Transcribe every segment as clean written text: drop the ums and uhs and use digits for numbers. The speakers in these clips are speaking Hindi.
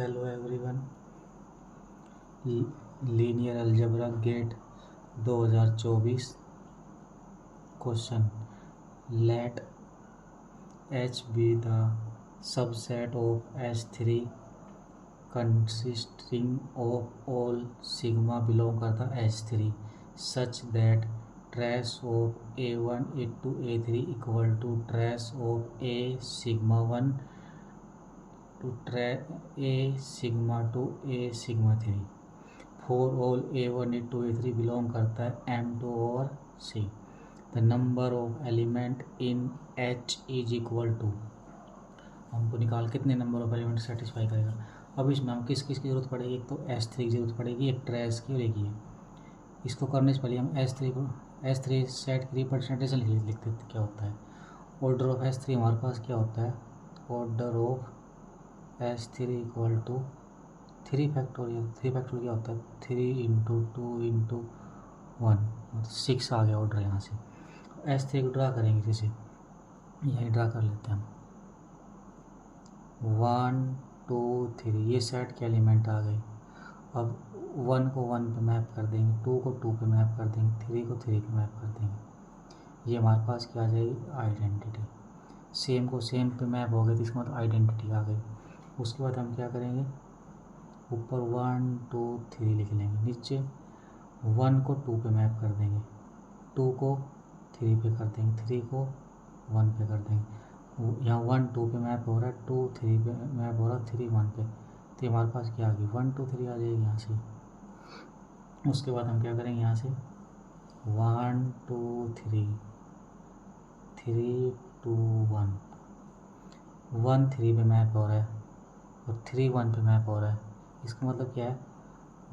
Hello everyone. Linear algebra GATE 2024 question. Let H be the subset of H3 consisting of all sigma belong करता H3 such that trace of A1 into A3 equal to trace of A sigma 1 to A sigma 2 A sigma 3 for all A1 into A3 belong करता है M2 और C। The number of element in H is equal to, हमको निकाल कितने नंबर ऑफ एलिमेंट सेटिस्फाई करेगा। अब इसमें हम किस किस की जरूरत पड़ेगी, एक तो S3 की जरूरत पड़ेगी, एक ट्रेस की और एक ये। इसको करने से पहले हम S3 सेट की रिप्रेजेंटेशन लिख देते क्या होता है। ऑर्डर ऑफ S3 हमारे पास क्या होता है, order of S3 equal to 3 factorial. 3 factorial क्या होता है, 3 इंटू 2 इंटू 1, 6 आ गया ऑर्डर यहाँ से। S3 को ड्रा करेंगे, जैसे यही ड्रा कर लेते हैं हम। 1 2 3 ये सेट के एलिमेंट आ गए। अब 1 को 1 पे मैप कर देंगे, 2 को 2 पे मैप कर देंगे, 3 को 3 पे मैप कर देंगे। ये हमारे पास क्या आ जाएगी, आइडेंटिटी। सेम को सेम पे मैप हो गए तो इसका मतलब आइडेंटिटी आ गई। उसके बाद हम क्या करेंगे, ऊपर 1 2 3 लिख लेंगे, नीचे 1 को 2 पे मैप कर देंगे, 2 को 3 पे कर देंगे, 3 को 1 पे कर देंगे। यहाँ 1 2 पे मैप हो रहा है, 2 3 पे मैप हो रहा है, 3 1 पे। तो हमारे पास क्या आ गई, 1 2 3 आ जाएगी यहाँ से। उसके बाद हम क्या करेंगे, यहाँ से 1 2 3 3 2 1 1 3 पे मैप हो रहा है और 3 1 पे मैप हो रहा है। इसका मतलब क्या है,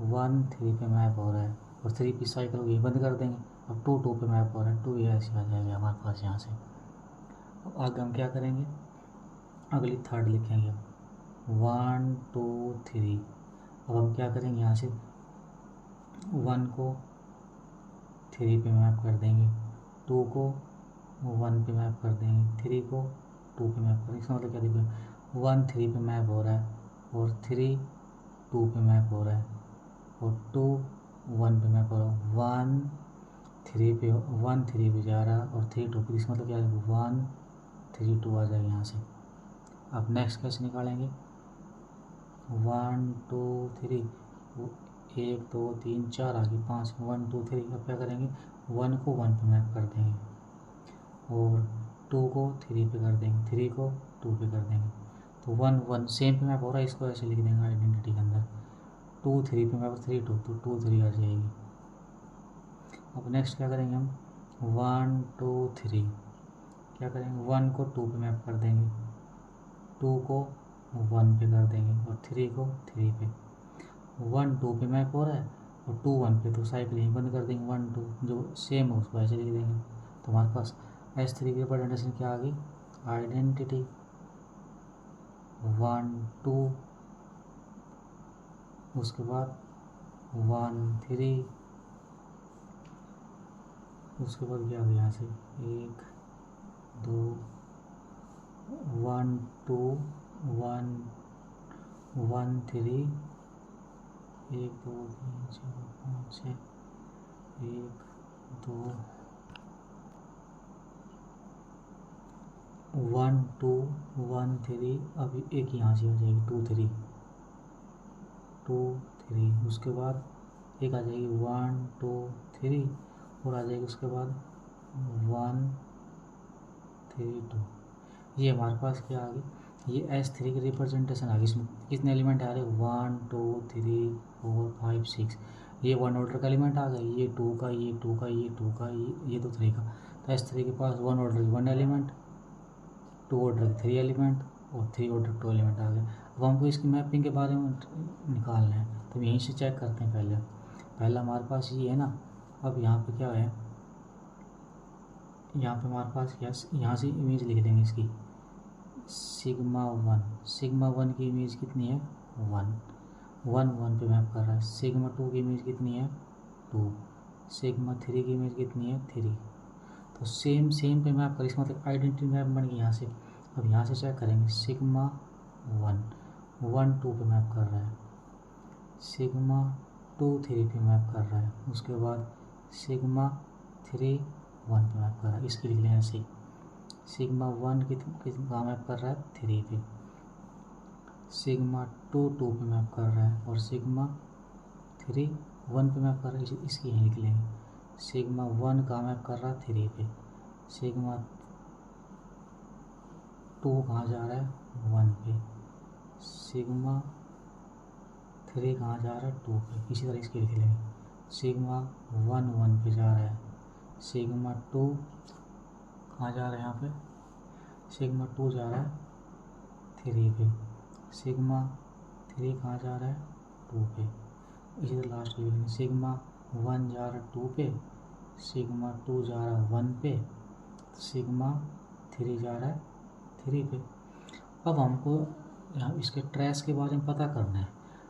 1 3 पे मैप हो रहा है और 3 पी साइकिल ये बंद कर देंगे। अब 2 2 पे मैप हो रहा है, 2 ये ऐसे आ जाएगा हमारे पास यहाँ से। अब आगे हम क्या करेंगे, अगली थर्ड लिखेंगे 1 2 3। अब हम क्या करेंगे, यहाँ से 1 को 3 पे मैप कर देंगे, 2 को 1 पे मैप कर देंगे, 3 को 2 पे मैप कर देंगे। इसका मतलब क्या देखो, 1 3 पे मैप हो रहा है और 3 2 पे मैप हो रहा है और 2 1 पे मैप हो रहा है। 1 3 पे जा रहा है और 3 2 पे। इसका मतलब क्या है, 1 3 2 आ जाएगा यहाँ से। अब नेक्स्ट कैसे निकालेंगे, 1 2 3 1 2 3 4 आ गई, 5 1 2 3। अब क्या करेंगे, 1 को 1 पे मैप कर देंगे और 2 को 3 पे कर देंगे, 3 को 2 पे कर देंगे। तो 1 1 सेम पे मैप हो रहा है, इसको ऐसे लिख देंगे आइडेंटिटी के अंदर। 2 3 पे मैप 3 2 तो 2 3 आ जाएगी। अब नेक्स्ट क्या करेंगे हम, 1 2 3 क्या करेंगे, 1 को 2 पे मैप कर देंगे, 2 को 1 पे कर देंगे और 3 को 3 पे। 1 2 पे मैप हो रहा है और 2 1 पे, तो साइकिल यहीं बंद कर देंगे। 1 2 जो सेम है उसको ऐसे लिख देंगे। तो हमारे पास S3 की रिप्रेजेंटेशन क्या आ गई, आइडेंटिटी 1 2, उसके बाद 1 3, उसके बाद क्या आ गया यहाँ से 1 2 1 2 1 1 3 1 2 3 4 5 6 1 2 1 2 1 3। अभी एक यहाँ से आ जाएगी 2 3 2 3। उसके बाद एक आ जाएगी 1 2 3 और आ जाएगी उसके बाद 1 3 2। ये हमारे पास क्या आ गई, ये S3 की रिप्रेजेंटेशन आ गई। इसमें कितने एलिमेंट आ रहे हैं, 1 2 3 4 5 6। ये 1 ऑर्डर का एलिमेंट आ गए, ये 2 का, ये 2 का, ये 2 का, ये तो 3 का। तो S3 के पास 1 ऑर्डर की 1 एलिमेंट, 2 ऑर्डर की 3 एलिमेंट और 3 ऑर्डर 2 एलिमेंट आ गए। अब हमको इसकी मैपिंग के बारे में निकालना है, तो यहीं से चेक करते हैं। पहला हमारे पास ये है ना। अब यहाँ पे क्या है, यहाँ पे हमारे पास यहाँ से इमेज लिख देंगे इसकी, सिग्मा 1 की इमेज कितनी है, 1 1 1 पे मैप कर रहा है। सिग्मा 2 की इमेज कितनी है, 2। सिग्मा 3 की इमेज कितनी है, 3। तो सेम पे मैप कर, इसका मतलब आइडेंटिटी मैप बन गई यहाँ से। अब यहाँ से चेक करेंगे, सिग्मा 1 1 2 पे मैप कर रहा है, सिग्मा 2 3 पे मैप कर रहा है, उसके बाद सिग्मा 3 1 पे मैप कर रहा है। इसकी लिख लें ऐसे, सिग्मा 1 कहाँ मैप कर रहा है, 3 पे, सिग्मा 2 2 पे मैप कर रहा है, और सिग्मा 3 1 पे मैप कर रहा है। इसकी यहीं लिख लेंगे, सिग्मा 1 कहाँ मैप कर रहा है, 3 पे, सिग्मा 2 कहाँ जा रहा है, 1 पे, सिग्मा 3 कहाँ जा रहा है, 2 पे। इसी तरह इसकी लिख लेंगे, सिग्मा 1 1 पे जा रहा है, सिग्मा 2 कहाँ जा रहा है, यहाँ पे सिग्मा 2 जा रहा है 3 पे, सिग्मा 3 कहाँ जा रहा है, 2 पे। इसी तरह लास्ट की लिखेंगे, सिग्मा 1 जा रहा है 2 पे, सिग्मा 2 जा रहा है 1 पे, सिग्मा 3 जा रहा है 3 पे। अब हमको यहाँ इसके ट्रेस के बारे में पता करना है,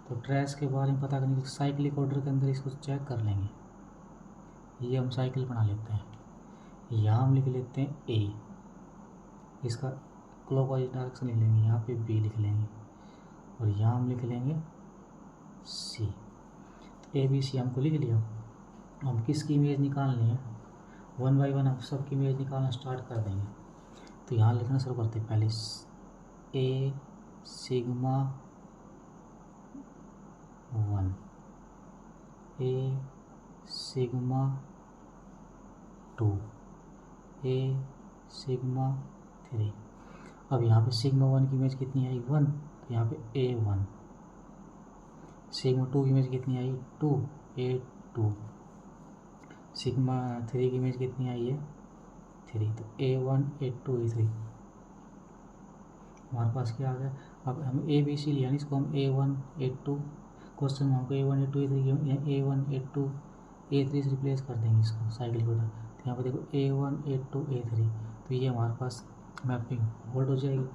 तो ट्रेस के बारे में पता करने के लिए साइक्लिक ऑर्डर के अंदर इसको चेक कर लेंगे। ये हम साइकिल बना लेते हैं, यहाँ हम लिख लेते हैं ए, इसका क्लॉकवाइज डायरेक्शन लिख लेंगे, यहाँ पे बी लिख लेंगे, और यहाँ हम लिख लेंगे सी। तो ए बी सी हमको लिख लिया। हम किसकी इमेज निकालनी है, 1 बाई 1 हम सबकी इमेज निकालना स्टार्ट कर देंगे। तो यहाँ लिखना शुरू करते हैं, पहले ए सिग्मा 1, ए सिग्मा 2, ए सिग्मा 3। अब यहाँ पे सिग्मा 1 की इमेज कितनी आई, 1, तो यहाँ पे A1, सिग्मा 2 की इमेज कितनी आई, 2, A2, सिग्मा 3 की इमेज कितनी आई है, 3, तो A1 A2 A3 हमारे पास क्या आ गया। अब हम ए बी सी लिया, इसको हम A1 A2, क्वेश्चन में हमको A1 A2 A3, A1 A2 A3 से रिप्लेस कर देंगे इसको साइकिल को। तो यहाँ पे देखो A1 A2 A3, तो ये हमारे पास मैपिंग होल्ड हो जाएगी।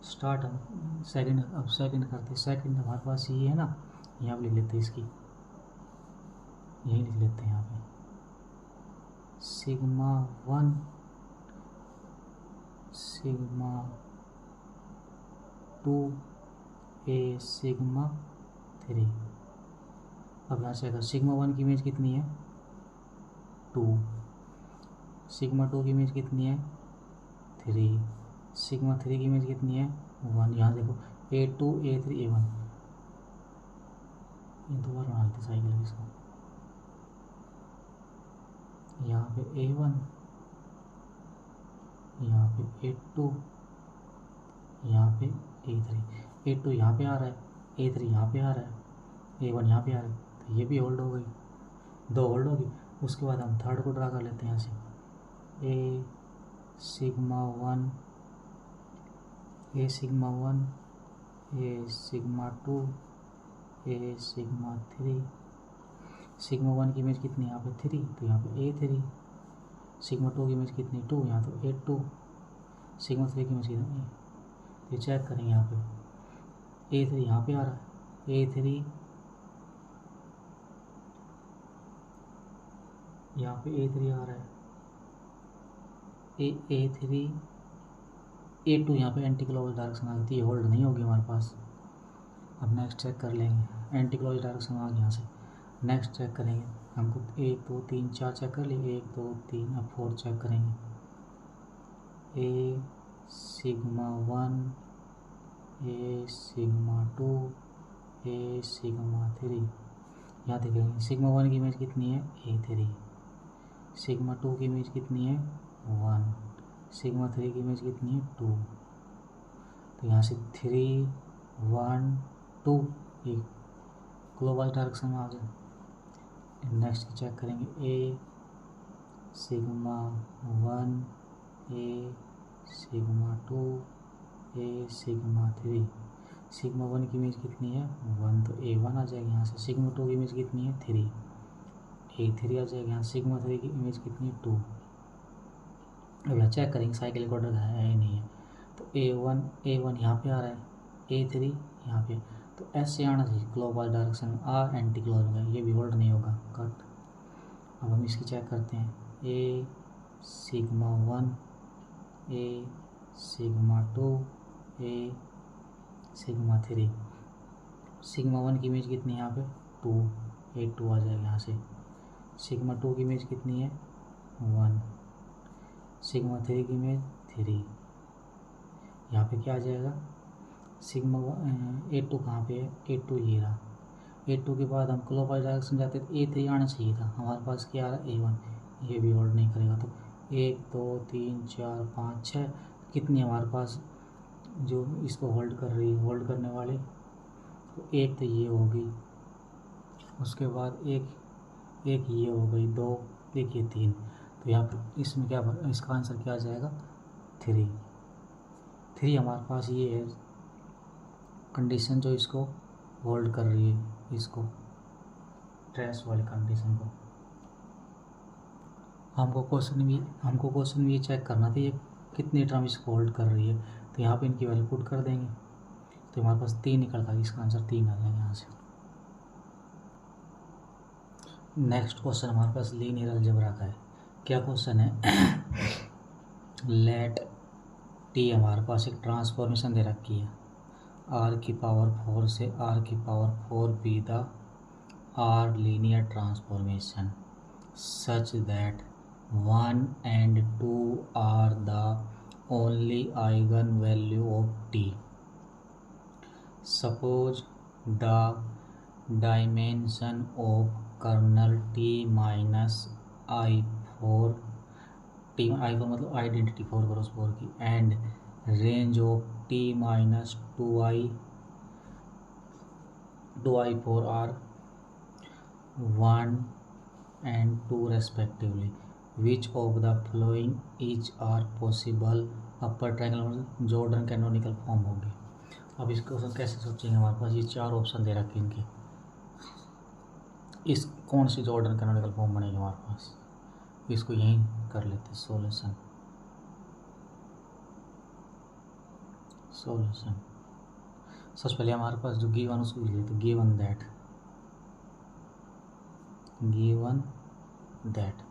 स्टार्ट हम सेकंड, अब सेकंड करते, सेकंड हमारे पास ये है ना, यहाँ पे लिख लेते हैं इसकी, यही लिख लेते हैं यहाँ पे सिग्मा 1 सिग्मा 2 ए सिग्मा 3। अब यहाँ से अगर सिग्मा 1 की इमेज कितनी है, 2, सिग्मा 2 की इमेज कितनी है, 3, सिग्मा 3 की इमेज कितनी है, 1। यहाँ देखो A2 A3 A1, ये दो बार बना लेते साइकिल इसको, यहाँ पे A1, यहाँ पे A2, यहाँ पे A3, A2 यहाँ पे आ रहा है, A3 यहाँ पे आ रहा है, A1 यहाँ पे आ रहा है, तो ये भी होल्ड हो गई, 2 होल्ड होगी। उसके बाद हम थर्ड को ड्रा कर लेते हैं यहाँ से, ए सिग्मा 1, ए सिग्मा 1, ए सिग्मा 2, ए सिग्मा 3। सिग्मा 1 की इमेज कितनी है, यहाँ पे 3, तो यहाँ पे A3, सिग्मा 2 की इमेज कितनी, 2, यहाँ तो A2, सिग्मा 3 की इमेज कितनी, तो ये चेक करेंगे यहाँ पे A3 यहाँ पे आ रहा है, A3 यहाँ पे A3 आ रहा है, A3 A2 यहाँ पे एंटी क्लॉकवाइज डायरेक्शन आ गई, ये होल्ड नहीं होगी हमारे पास। अब नेक्स्ट चेक कर लेंगे, एंटी क्लॉकवाइज डायरेक्शन आ गया यहाँ से, नेक्स्ट चेक करेंगे हमको 1 2 3 4 चेक कर लिए, 1 2 3, अब 4 चेक करेंगे, ए सिग्मा 1, ए सिग्मा 2, ए सिग्मा 3। यहाँ देखेंगे सिग्मा 1 की इमेज कितनी है, A3, सिग्मा 2 की इमेज कितनी है, 1, सिग्मा 3 की इमेज कितनी है, 2। तो यहाँ से 3 1 2 एक ग्लोबल डायरेक्शन में आ गया। नेक्स्ट चेक करेंगे, ए सिग्मा 1, ए सिग्मा 2, ए सिग्मा 3। सिग्मा 1 की इमेज कितनी है, 1, तो A1 आ जाएगी यहाँ से। सिग्मा 2 की इमेज कितनी है, 3, A3 आ जाएगी यहाँ। सिग्मा 3 की इमेज कितनी है, 2। अब यहाँ चेक करेंगे साइकिल ऑर्डर है या नहीं है, तो A1 यहाँ पे आ रहा है, A3 यहाँ पे, तो ऐसे आना चाहिए क्लॉकवाइज डायरेक्शन में, आ एंटी क्लॉक में, ये भी होल्ड नहीं होगा, कट। अब हम इसकी चेक करते हैं, ए सिग्मा 1, ए सिग्मा 2, ए सिग्मा 3। सिग्मा 1 की इमेज कितनी है यहाँ पे 2, 8 2 आ जाएगा यहाँ से। सिग्मा 2 की इमेज कितनी है 1, सिग्मा 3 की इमेज 3, यहाँ पे क्या आ जाएगा सिग्मा 8 2 कहाँ पे है 8 2 ये रहा। 8 2 के बाद हम क्लॉकवाइज डायरेक्शन जाते तो A3 आना चाहिए था, हमारे पास क्या आ रहा है A1, ये भी होल्ड नहीं करेगा। तो 1 2 3 4 5 6 कितनी हमारे पास जो इसको होल्ड कर रही है, होल्ड करने वाले, तो एक तो ये होगी, उसके बाद एक ये हो गई, 2 एक ये 3, तो यहाँ पर इसमें क्या इसका आंसर क्या आ जाएगा 3 हमारे पास ये है कंडीशन जो इसको होल्ड कर रही है, इसको ट्रेस वाली कंडीशन को। हमको क्वेश्चन भी ये चेक करना था ये कितनी टर्म इसको होल्ड कर रही है, तो यहाँ पे इनकी वैल्यू पुट कर देंगे तो हमारे पास 3 निकलता है, इसका आंसर 3 आ जाएगा यहाँ से। नेक्स्ट क्वेश्चन हमारे पास लीनियर अलजेब्रा का है। क्या क्वेश्चन है लेट टी हमारे पास एक ट्रांसफॉर्मेशन दे रखी है, r की पावर 4 से r की power 4 be the r linear transformation such that 1 and 2 are the only eigen value of t. Suppose the dimension of kernel t minus i4 t i4 मतलब आइडेंटिटी 4 क्रॉस 4 की and range of t minus 2i4 are 1 and 2 respectively. Which of the following each are possible upper triangle Jordan canonical form होंगे। अब इस क्वेश्चन कैसे सोचेंगे, हमारे पास ये 4 ऑप्शन दे रखे इनके, इस कौन सी जॉर्डन कैनोनिकल फॉर्म बनेगी हमारे पास, इसको यहीं कर लेते सॉल्यूशन। सबसे पहले हमारे पास जो गिवन उसको लिख लेते, गिवन दैट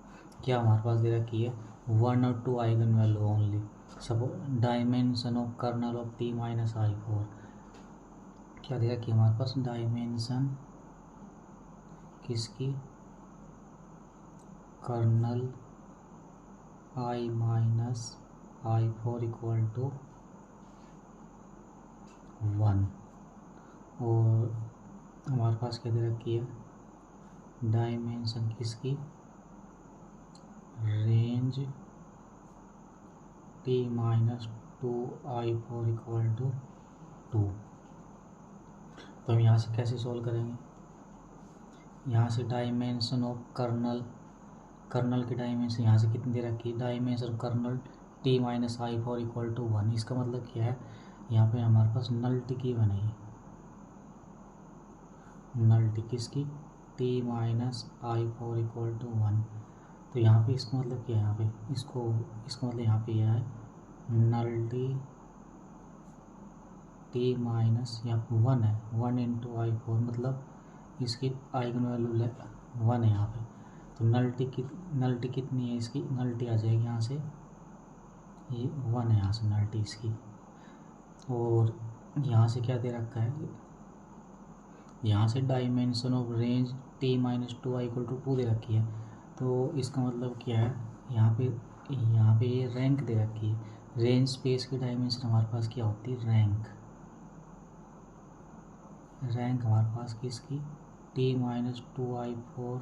क्या हमारे पास दे रखी है 1 और 2 आइगन वैल्यू ओनली। सब dimension of kernel of t minus i4 क्या दे रखी है हमारे पास, डायमेंशन किसकी, kernel i minus i4 equal to 1, और हमारे पास क्या दे रखी है डायमेंशन किसकी, range t minus 2i4 equal to 2। तो हम यहाँ से कैसे सॉल्व करेंगे, यहाँ से डायमेंशन ऑफ कर्नल की डायमेंशन यहाँ से कितनी दे रखी है, dimension of kernel t minus i4 equal to 1। इसका मतलब क्या है, यहाँ पे हमारे पास नल्टी की बनेगी, नल्टी किसकी, t minus i4 equal to 1। तो यहाँ पे इसका मतलब क्या है, यहाँ पे इसका मतलब यहाँ पे यह है नल्टी t माइनस यहाँ पे 1 है, 1 इंटू i4 मतलब इसकी आइगन वैल्यू 1 है यहाँ पे। तो नल्टी कितनी है इसकी, नल्टी आ जाएगी यहाँ से, ये 1 है यहाँ से नल्टी इसकी। और यहाँ से क्या दे रखा है, यहाँ से dimension of range t minus 2i equal to 2 दे रखी है। तो इसका मतलब क्या है, यहाँ पे ये रैंक दे रखी है, रेंज स्पेस की डायमेंशन हमारे पास क्या होती है, रैंक हमारे पास किसकी, t minus 2i4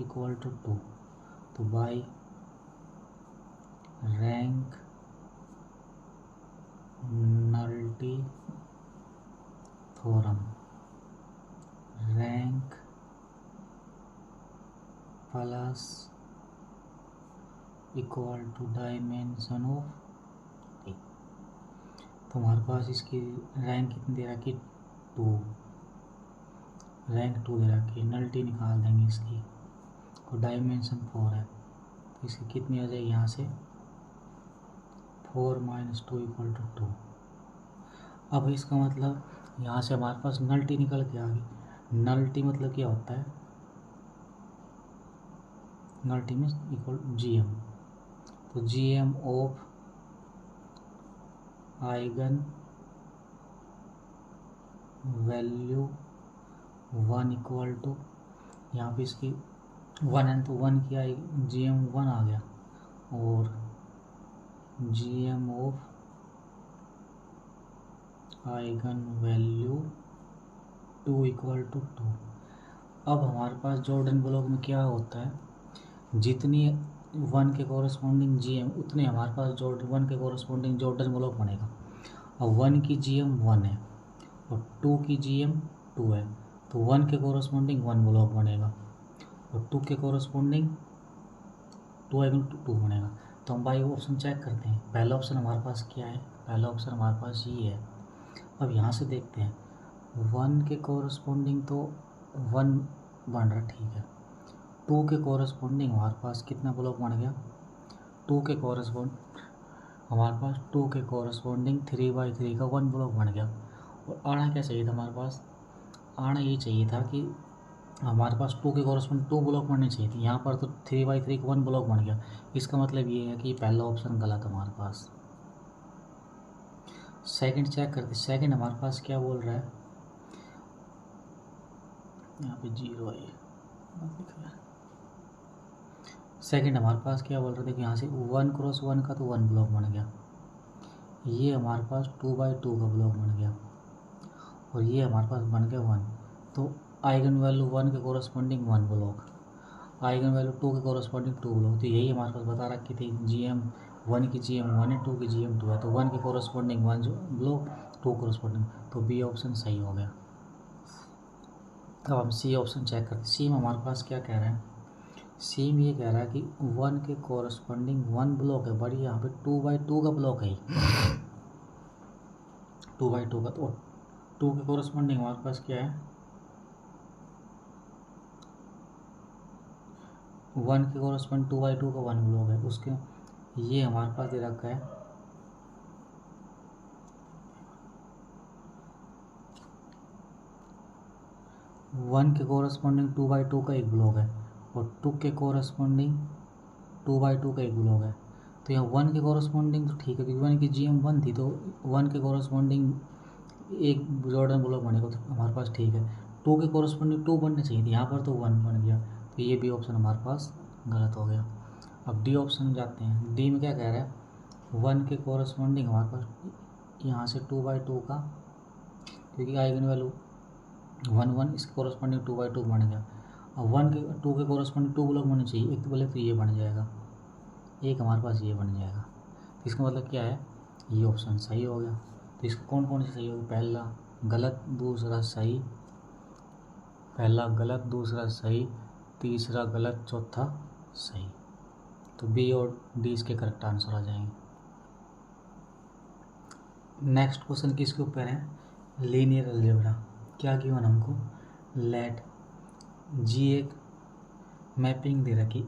equal to 2। तो by rank nullity theorem, rank plus equal to dimension of t। तो हमारे पास इसकी रैंक कितनी दे रखी, 2, रैंक 2 दे रखी, नल्टी निकाल देंगे इसकी, और डायमेंशन 4 है, तो इसकी कितनी आ जाएगी यहाँ से 4 माइनस 2 इक्वल टू 2। अब इसका मतलब यहाँ से हमारे पास नल्टी निकल के आ गई, नल्टी मतलब क्या होता है, नल्टी में इक्वल GM, तो GM of eigen value 1 equal to, यहाँ पे इसकी 1 है तो 1 की आई GM1 आ गया, और GM of eigen value 2 equal to 2। अब हमारे पास जॉर्डन ब्लॉक में क्या होता है, जितनी 1 के कोरस्पॉन्डिंग GM उतने हमारे पास जॉर्डन 1 के कोरस्पॉन्डिंग जॉर्डन ब्लॉक बनेगा। अब 1 की GM 1 है और 2 की GM 2 है, तो 1 के कोरस्पॉन्डिंग 1 ब्लॉक बनेगा और 2 के कोरस्पॉन्डिंग 2 आइगन 2 बनेगा। तो हम बाई ऑप्शन चेक करते हैं। पहला ऑप्शन हमारे पास क्या है, पहला ऑप्शन हमारे पास ये है। अब यहाँ से देखते हैं 1 के कोरस्पॉन्डिंग तो 1 बन रहा, ठीक है। 2 के कोरस्पॉन्डिंग हमारे पास कितना ब्लॉक बन गया, 2 के कोरस्पॉन्ड हमारे पास 2 के कोरस्पॉन्डिंग 3/3 का 1 ब्लॉक बन गया। और आना क्या चाहिए था हमारे पास, आना ये चाहिए था कि हमारे पास 2 के कोरस्पॉन्डिंग 2 ब्लॉक बनने चाहिए थे, यहाँ पर तो 3/3 का 1 ब्लॉक बन गया। इसका मतलब ये है कि पहला ऑप्शन गलत हमारे पास। सेकंड चेक करते, सेकंड हमारे पास क्या बोल रहा है, यहाँ पे 0 है, सेकंड हमारे पास क्या बोल रहे थे कि यहाँ से 1 क्रॉस 1 का तो 1 ब्लॉक बन गया, ये हमारे पास 2/2 का ब्लॉक बन गया, और ये हमारे पास बन गया 1। तो आइगन वैल्यू 1 के कोरस्पॉन्डिंग 1 ब्लॉक, आइगन वैल्यू 2 के कोरस्पॉन्डिंग 2 ब्लॉक। तो यही हमारे पास बता रखी थी GM 1 की GM 1 है, 2 की GM 2 है, तो 1 के कोरस्पॉन्डिंग 1 जो ब्लॉक, 2 कोरस्पॉन्डिंग, तो बी ऑप्शन सही हो गया। अब हम सी ऑप्शन चेक करते हैं। सी में हमारे पास क्या कह रहा है, सी में ये कह रहा है कि 1 के कोरस्पॉन्डिंग 1 ब्लॉक है, बट यहाँ पे 2/2 का ब्लॉक है, 2/2 का। तो 2 के कोरस्पॉन्डिंग हमारे पास क्या है, 1 के कोरस्पॉन्डिंग 2/2 का 1 ब्लॉक है, उसके ये हमारे पास दे रखा है 1 के कोरस्पॉन्डिंग 2/2 का एक ब्लॉक है, और 2 के कोरस्पॉन्डिंग 2/2 का एक ब्लॉक है। तो यहाँ 1 के कोरस्पॉन्डिंग तो ठीक है, क्योंकि 1 की GM 1 थी, तो 1 के कोरस्पॉन्डिंग एक जॉर्डन ब्लॉक बनेगा, तो हमारे पास ठीक है। 2 के कोरस्पॉन्डिंग 2 बनने चाहिए थी, यहाँ पर तो 1 बन गया, तो ये भी ऑप्शन हमारे पास गलत हो गया। अब डी ऑप्शन में जाते हैं। डी में क्या कह रहा है, 1 के कोरस्पॉन्डिंग हमारे पास यहाँ से 2/2 का, क्योंकि आइगन वैल्यू 1 इसके कोरस्पॉन्डिंग 2/2 बन गया। अब 1 के 2 के कोरस्पॉन्डिंग 2 ब्लॉक बनने चाहिए, एक तो बोले तो ये बन जाएगा, एक हमारे पास ये बन जाएगा। तो इसका मतलब क्या है, ये ऑप्शन सही हो गया। तो इसको कौन कौन से सही होगा, पहला गलत, दूसरा सही, पहला गलत, दूसरा सही, तीसरा गलत, चौथा सही। तो बी और डी इसके करेक्ट आंसर आ जाएंगे। नेक्स्ट क्वेश्चन किसके ऊपर है, लीनियर अलजेब्रा। क्या गिवन हमको, लेट जी एक मैपिंग दे रखी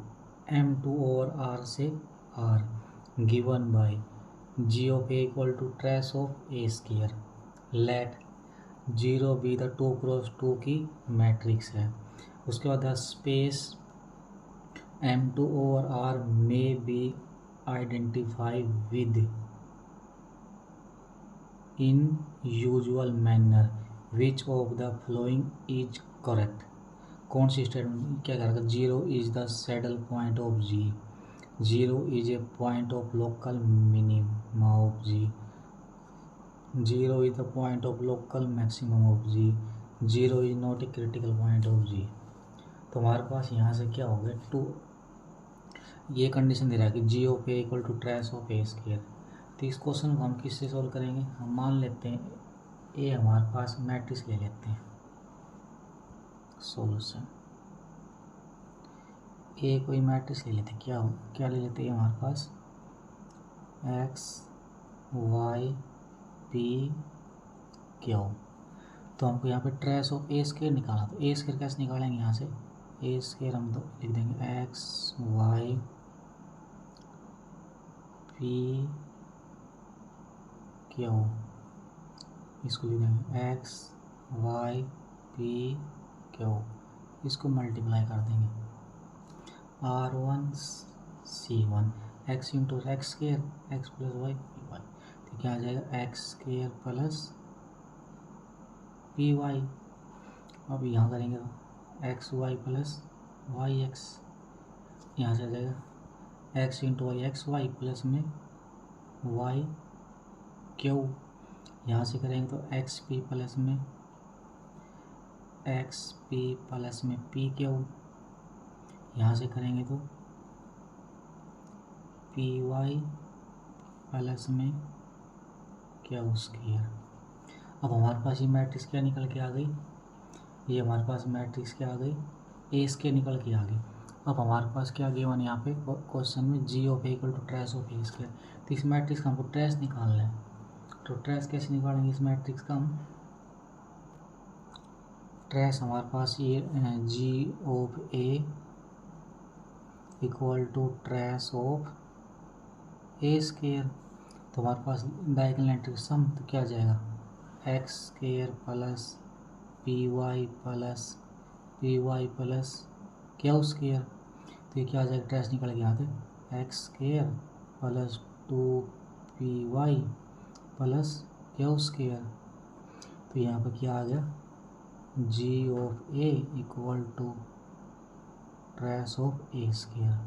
M2 ओवर R से R given by G of A equal to trace of A square, let 0 be the 2x2 की मैट्रिक्स है। उसके बाद space M2 over R may be identified with in usual manner which of the following is correct. कौन सी स्टेटमेंट क्या करेगा, 0 is the saddle point of G, 0 is a point of local minima of G, 0 is the point of local maximum of G, 0 is not a critical point of G। तो हमारे पास यहाँ से क्या हो गया, 2, ये कंडीशन दे रहा है कि G of A equal to trace of A square. तो इस क्वेश्चन को हम किससे सॉल्व करेंगे, हम मान लेते हैं A हमारे पास मैट्रिक्स ले लेते हैं, सॉल्यूशन A कोई मैट्रिक्स ले लेते हैं, क्या ले लेते हैं हमारे पास X Y P Q। तो हमको यहाँ पे ट्रेस ऑफ A स्क्वायर निकालना, तो A स्क्वायर कैसे निकालेंगे, यहाँ से A स्क्वायर हम तो लिख देंगे X Y P Q, इसको लिख देंगे X Y P Q, इसको मल्टीप्लाई कर देंगे R1 C1 X into X square X plus Y P Y, तो क्या आ जाएगा X square plus P Y. अब यहाँ करेंगे तो X Y plus Y X, यहाँ से आ जाएगा X into Y X Y plus में वाई क्यू, यहाँ से करेंगे तो एक्स पी प्लस में पी क्यू, यहाँ से करेंगे तो पी वाई प्लस में क्यू स्क्वायर। अब हमारे पास ये मैट्रिक्स क्या निकल के आ गई, ये हमारे पास मैट्रिक्स क्या आ गई, ए स्क्वायर निकल के आ गई। अब हमारे पास क्या गिवन यहाँ पे क्वेश्चन में G of A equal to trace of A square, तो इस मैट्रिक्स का हमको ट्रेस निकालना है। तो ट्रेस कैसे निकालेंगे इस मैट्रिक्स का हम, ट्रेस हमारे पास ये G of A equal to trace of A square, तो हमारे पास डायगोनल एंट्री सम तो क्या आ जाएगा X square plus P Y plus Q square, तो ये क्या आ जाएगा ट्रेस निकल के यहाँ पे X square plus 2py plus Q square, तो यहाँ पर क्या आ गया G of A equal to trace of A square.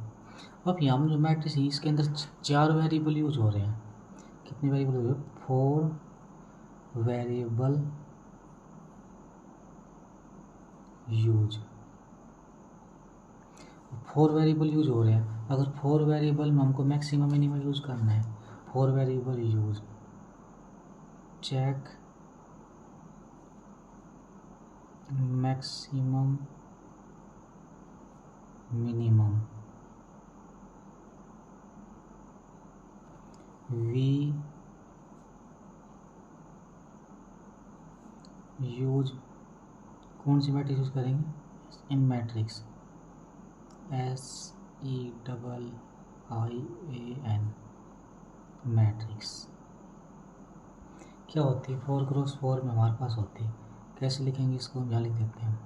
अब यहाँ में जो मैट्रिक्स है इसके अंदर 4 वेरिएबल यूज हो रहे हैं, कितने वेरिएबल हो रहे हैं 4 वेरिएबल यूज, 4 वेरिएबल यूज हो रहे हैं। अगर 4 वेरिएबल में हमको मैक्सिमम मिनिमम यूज करना है, 4 variable use check maximum minimum, we use कौन सी मैट्रिक्स यूज करेंगे, इन मैट्रिक्स SEIIAN मैट्रिक्स क्या होती है 4x4 में हमारे पास होती है। कैसे लिखेंगे इसको, हम यहाँ लिख देते हैं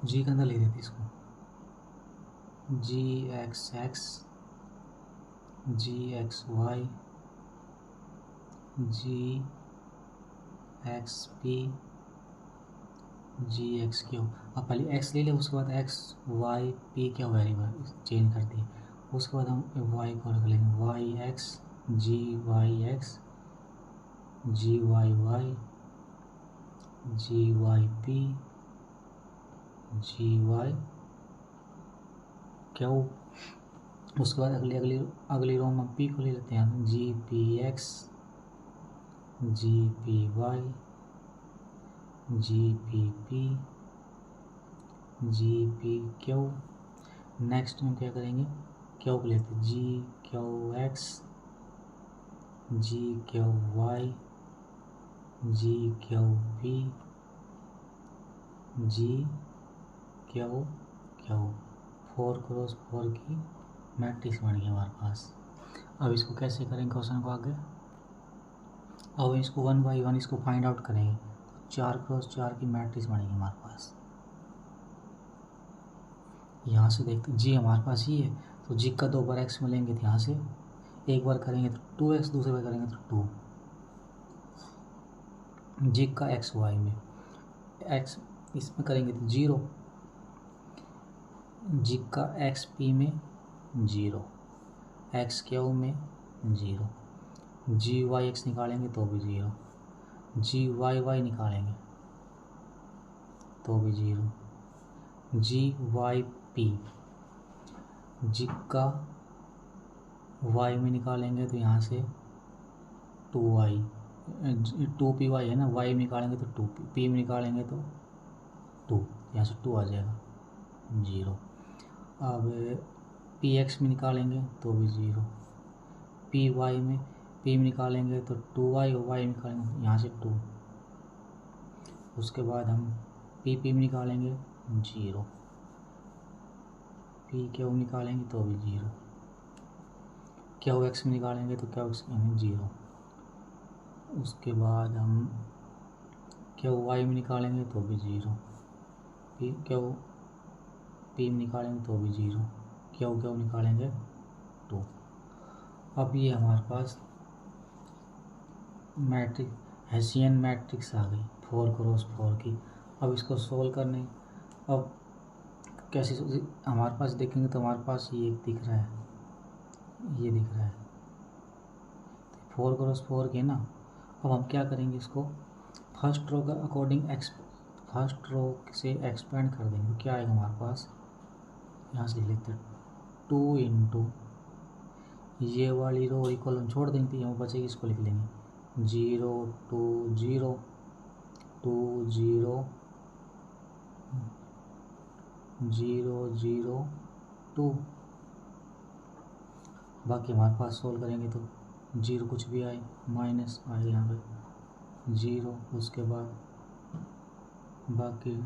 जी के अंदर लिख देते इसको GXX GXY GXP GXQ। अब पहले x ले ले, उसके बाद x y p क्या वेरिएबल चेंज कर दिए, उसके बाद हम y को रख लेंगे YX GYX GYY GYP GYQ। उसके बाद अगली रो में p को ले लेते हैं GPX GPY GPP GPQ। Next में क्या करेंगे, क्यू को लेते हैं GQX GQY GQP GQQ। 4x4 की मैट्रिक्स बन गई हमारे पास। अब इसको कैसे करेंगे क्वेश्चन को आगे, अब इसको 1 बाई 1 इसको फाइंड आउट करेंगे, 4x4 की मैट्रिक्स बनेगी हमारे पास। यहाँ से देखते जी हमारे पास ही है, तो जी का 2 बार x मिलेंगे, तो यहाँ से एक बार करेंगे तो 2x, दूसरे बार करेंगे तो 2। जी का x y में x इसमें करेंगे तो 0, जी का x p में 0, x क्यू में 0, जी वाई एक्स निकालेंगे तो भी 0, जी वाई वाई निकालेंगे तो भी 0, जी वाई पी, जी का y में निकालेंगे तो यहाँ से 2py है ना, y में निकालेंगे तो 2p, p में निकालेंगे तो 2, यहाँ से 2 आ जाएगा 0। अब px में निकालेंगे तो भी 0, py में p में निकालेंगे तो 2y और y में निकालेंगे यहाँ से 2। उसके बाद हम p में निकालेंगे 0, p क्यू निकालेंगे तो भी 0, क्यू एक्स में निकालेंगे तो क्यू एक्स में 0। उसके बाद हम क्यू वाई में निकालेंगे तो भी 0, क्यू पी में निकालेंगे तो भी 0, क्यू क्यू निकालेंगे 2। अब ये हमारे पास मैट्रिक्स हेसियन मैट्रिक्स आ गई 4x4 की। अब इसको सोल्व करने, अब कैसे हमारे पास देखेंगे तो हमारे पास ये दिख रहा है, ये दिख रहा है 4x4 के ना। अब हम क्या करेंगे, इसको फर्स्ट रो का अकॉर्डिंग फर्स्ट रो से एक्सपेंड कर देंगे। तो क्या आएगा हमारे पास, यहाँ से लेते 2 इंटू ये वाली रो और कॉलम छोड़ देंगे, यहाँ बचेगी, इसको लिख लेंगे 0 2 0 2 0 0 0 2। बाकी हमारे पास सोल्व करेंगे तो 0 कुछ भी आए, माइनस आए यहाँ पे 0, उसके बाद बाकी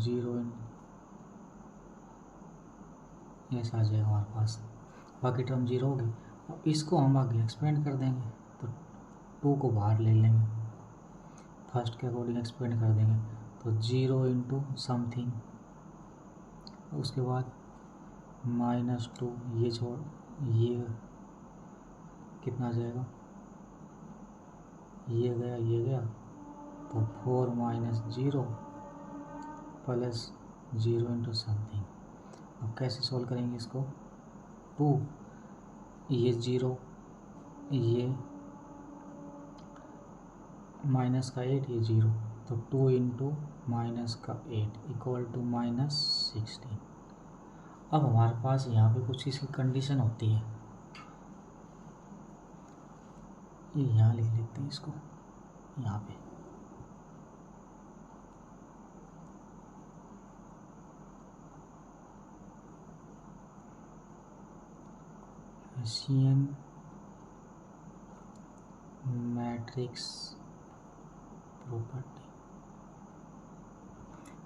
0 ऐसा आ जाएगा हमारे पास, बाकी टर्म 0 होगी। अब इसको हम आगे एक्सपेंड कर देंगे, तो 2 को बाहर ले लेंगे, फर्स्ट के अकॉर्डिंग एक्सपेंड कर देंगे, तो 0 इंटू समथिंग, उसके बाद -2, ये छोड़, ये कितना आ जाएगा, ये गया, तो 4 - 0 प्लस 0 इंटू समथिंग। अब कैसे सोल्व करेंगे इसको, 2 ये 0, ये माइनस का 8, ये 0, तो 2 इंटू माइनस का 8 इक्वल टू -16। अब हमारे पास यहाँ पे कुछ इसकी कंडीशन होती है, ये यहाँ लिख लेते हैं इसको, यहाँ पे हेसियन मैट्रिक्स प्रॉपर्टी।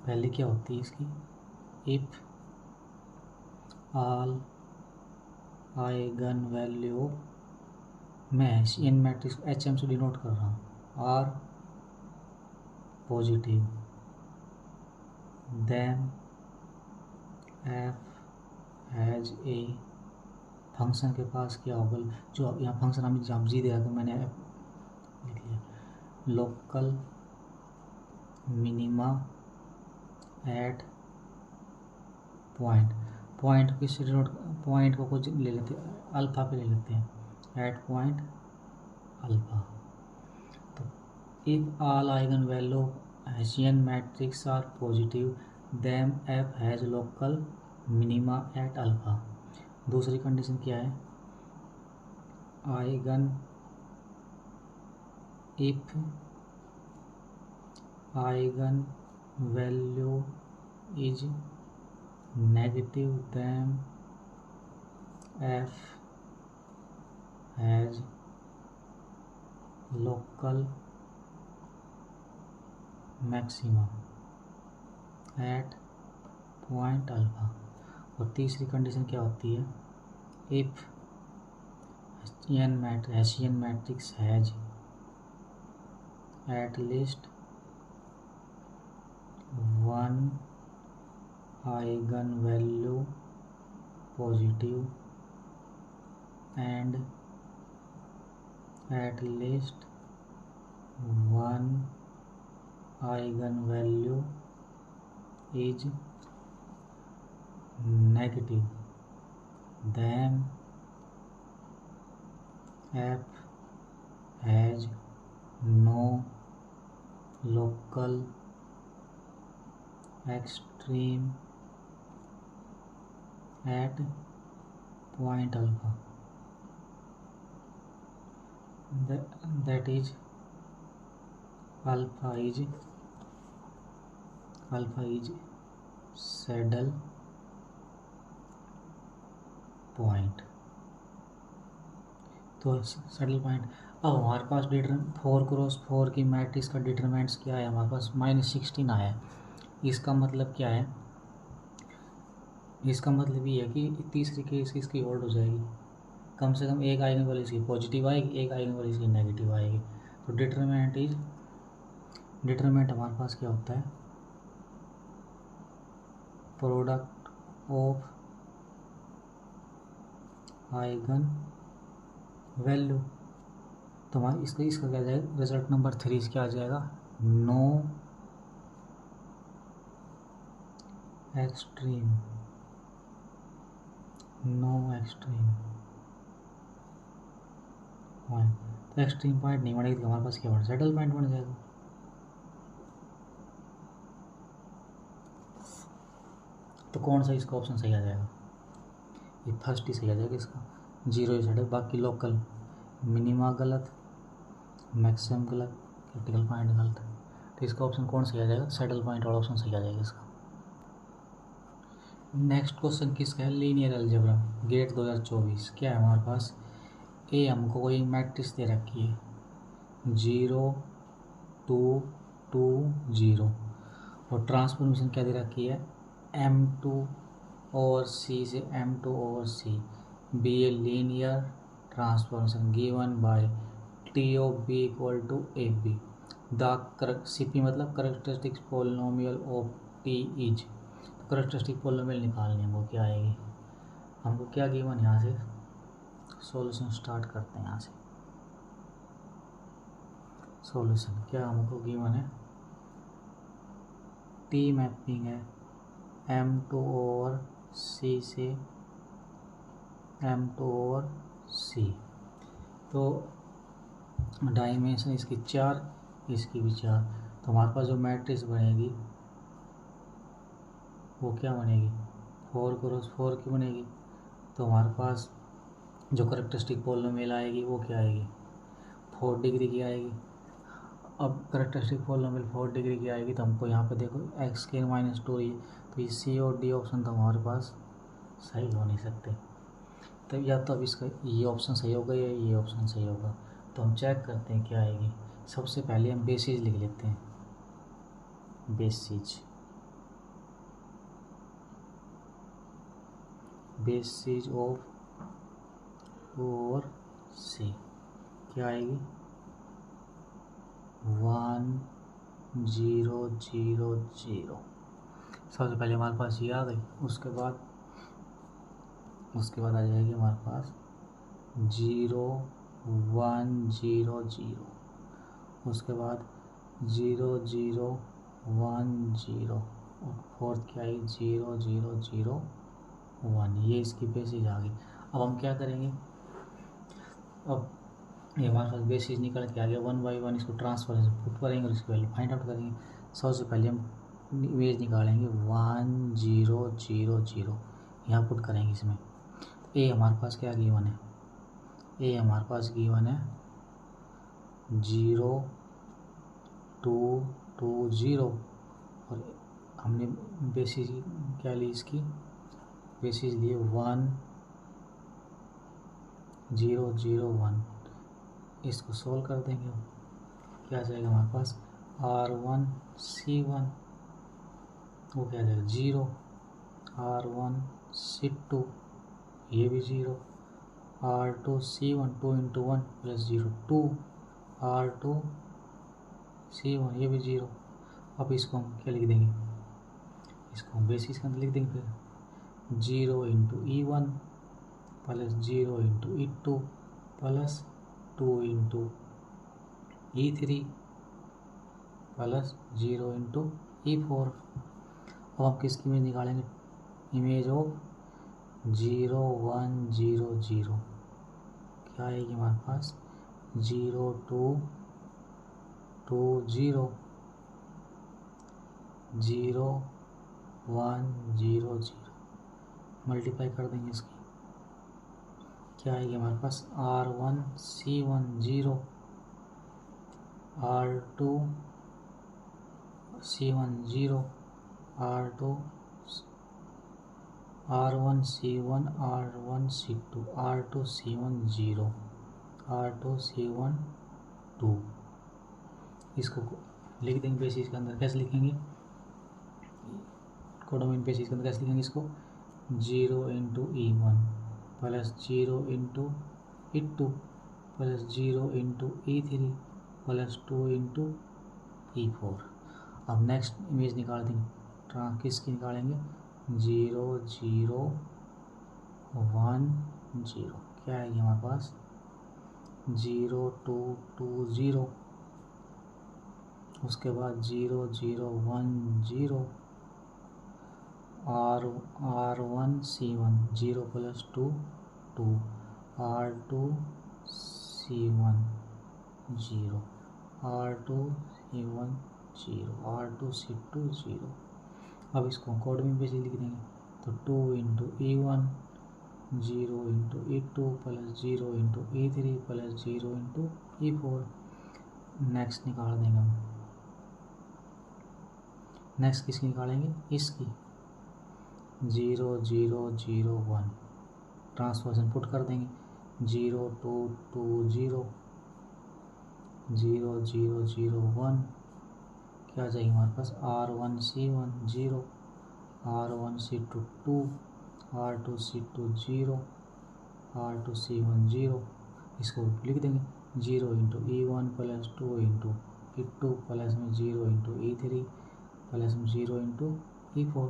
पहले क्या होती है इसकी, इफ ऑल आइगन वैल्यू, मैं हेसियन मैट्रिक्स HM से डिनोट कर रहा हूँ, are positive then F has a, function के पास क्या होगा, जो यहाँ फंक्शन हमें जब जी दे रहा था, मैंने लिख लिया, local minima at point, point किससे डिनोट, पॉइंट को कुछ ले लेते हैं, अल्फा पे ले लेते हैं, एट पॉइंट अल्फा। तो if all eigen value Hessian matrix are positive then F has local minima at alpha. दूसरी कंडीशन क्या है, eigen if eigen value is negative then F has local maxima at point alpha. और तीसरी कंडीशन क्या होती है, if Hessian matrix has at least one eigen value positive and at least one eigen value is negative then F has no local extreme at point alpha, that is alpha is saddle point. तो सैडल पॉइंट, अब हमारे पास 4x4 की मैट्रिक्स का डिटरमिनेंट्स क्या है, हमारे पास -16 आया है। इसका मतलब क्या है, इसका मतलब ये है कि तीसरी केस इसकी होल्ड हो जाएगी, कम से कम एक आइगन वैल्यू इसकी पॉजिटिव आएगी, एक आइगन वैल्यू इसकी नेगेटिव आएगी। तो डिटरमिनेंट हमारे पास क्या होता है, प्रोडक्ट ऑफ आइगन वैल्यू। तो हमारा इसका क्या आ जाएगा, रिजल्ट नंबर 3 क्या आ जाएगा, no extreme, no extreme point. तो एक्सट्रीम पॉइंट नहीं बनेगी तो हमारे पास क्या बन, सैडल पॉइंट बन जाएगा। तो कौन सा इसका ऑप्शन सही आ जाएगा, ये फर्स्ट ही सही आ जाएगा इसका, 0 ही सैडल, बाकी लोकल मिनिमा गलत, मैक्सिमम गलत, क्रिटिकल पॉइंट गलत। तो इसका ऑप्शन कौन सही आ जाएगा, सैडल पॉइंट वाला ऑप्शन सही आ जाएगा इसका। नेक्स्ट क्वेश्चन किसका है, लीनियर अलजेब्रा गेट 2024। क्या है हमारे पास, ए हमको कोई मैट्रिक्स दे रखी है 0 2 2 0 और ट्रांसफॉर्मेशन क्या दे रखी है M2/C से M2/C, be a linear transformation given by T of B equal to A B. The CP मतलब characteristic polynomial of T is. तो करेक्टरिस्टिक पोलिनोमियल निकालनी है, वो क्या आएगी, हमको क्या गिवन, यहाँ से सॉल्यूशन स्टार्ट करते हैं। यहाँ से सॉल्यूशन क्या हमको गिवन है, टी मैपिंग है M2/C से M2/C। तो डायमेंशन इसकी 4, इसकी भी 4। तो हमारे पास जो मैट्रिक्स बनेगी वो क्या बनेगी, 4x4 की बनेगी। तो हमारे पास जो करेक्टरिस्टिक पोलिनोमियल आएगी वो क्या आएगी, 4 डिग्री की आएगी। अब करेक्टरिस्टिक पोलिनोमियल 4 डिग्री की आएगी तो हमको यहाँ पे देखो x² ये, तो ये C और D ऑप्शन तो हमारे पास सही हो नहीं सकते। तो या तो अब इसका ये ऑप्शन सही होगा या ये ऑप्शन सही होगा। तो हम चेक करते हैं क्या आएगी। सबसे पहले हम बेसिस लिख लेते हैं, बेसिस ऑफ 2/C क्या आएगी 1 0 0 0। सबसे पहले हमारे पास ये आ गई, उसके बाद आ जाएगी हमारे पास 0 1 0 0, उसके बाद 0 0 1 0 और फोर्थ क्या आई 0 0 0 1। ये इसकी बेसिस आ गई। अब हम क्या करेंगे, अब ये हमारे पास बेसिस निकल के आ गया, 1 बाई 1 इसको ट्रांसफर पुट करेंगे और इसकी वैल्यू फाइंड आउट करेंगे। सबसे पहले हम इमेज निकालेंगे 1 0 0 0, यहाँ पुट करेंगे इसमें। ए हमारे पास क्या गिवन है, ए हमारे पास गिवन है 0 2 2 0 और हमने बेसिस क्या ली, इसकी बेसिस दिए 1 0 0 1। इसको सोल्व कर देंगे, क्या आ जाएगा हमारे पास R1C1 वो क्या आ जाएगा 0, R1C2 ये भी 0, R2C1 2 × 1 + 0 2, R2C1 ये भी 0। अब इसको हम क्या लिख देंगे, इसको हम बेसिस के अंदर लिख देंगे, फिर 0 × E1 + 0 × E2 + 2 × E3 + 0 × E4। अब हम किसकी इमेज निकालेंगे, इमेज ऑफ 0 1 0 0 क्या आएगी हमारे पास 0 2 2 0 0 1 0 0। मल्टीप्लाई कर देंगे इसकी, क्या आएगी हमारे पास R1C1 0, R2C1 0, R1C1 R1C2 R2C1 0, R2C1 2। इसको लिख देंगे बेसिस के अंदर, कैसे लिखेंगे, कोडोमेन बेसिस के अंदर कैसे लिखेंगे इसको 0 × E1 + 0 × E2 + 0 × E3 + 2 × E4। अब नेक्स्ट इमेज निकाल देंगे, किसकी निकालेंगे 0 0 1 0 क्या आएगी हमारे पास 0 2 2 0, उसके बाद 0 0 1 0, R1 C1 0 plus 2 2, R2 C1 0, R2 C1 0, R2 C2 0। अब इसको कोड में भी लिख देंगे, तो 2 into E1 0 into E2 plus 0 into E3 plus 0 into E4। Next निकाल देंगे हम। नेक्स्ट किसकी निकालेंगे? इसकी 0 0 0 1, ट्रांसफॉर्मेशन पुट कर देंगे 0 2 2 0 0 0 0 1। क्या चाहिए हमारे पास? R1 C1 0, R1 C2 2, R2 C2 0, R2 C1 0। इसको लिख देंगे 0 into E1 plus 2 into E2 plus में 0 इंटू E3 प्लस में 0 इंटू E4।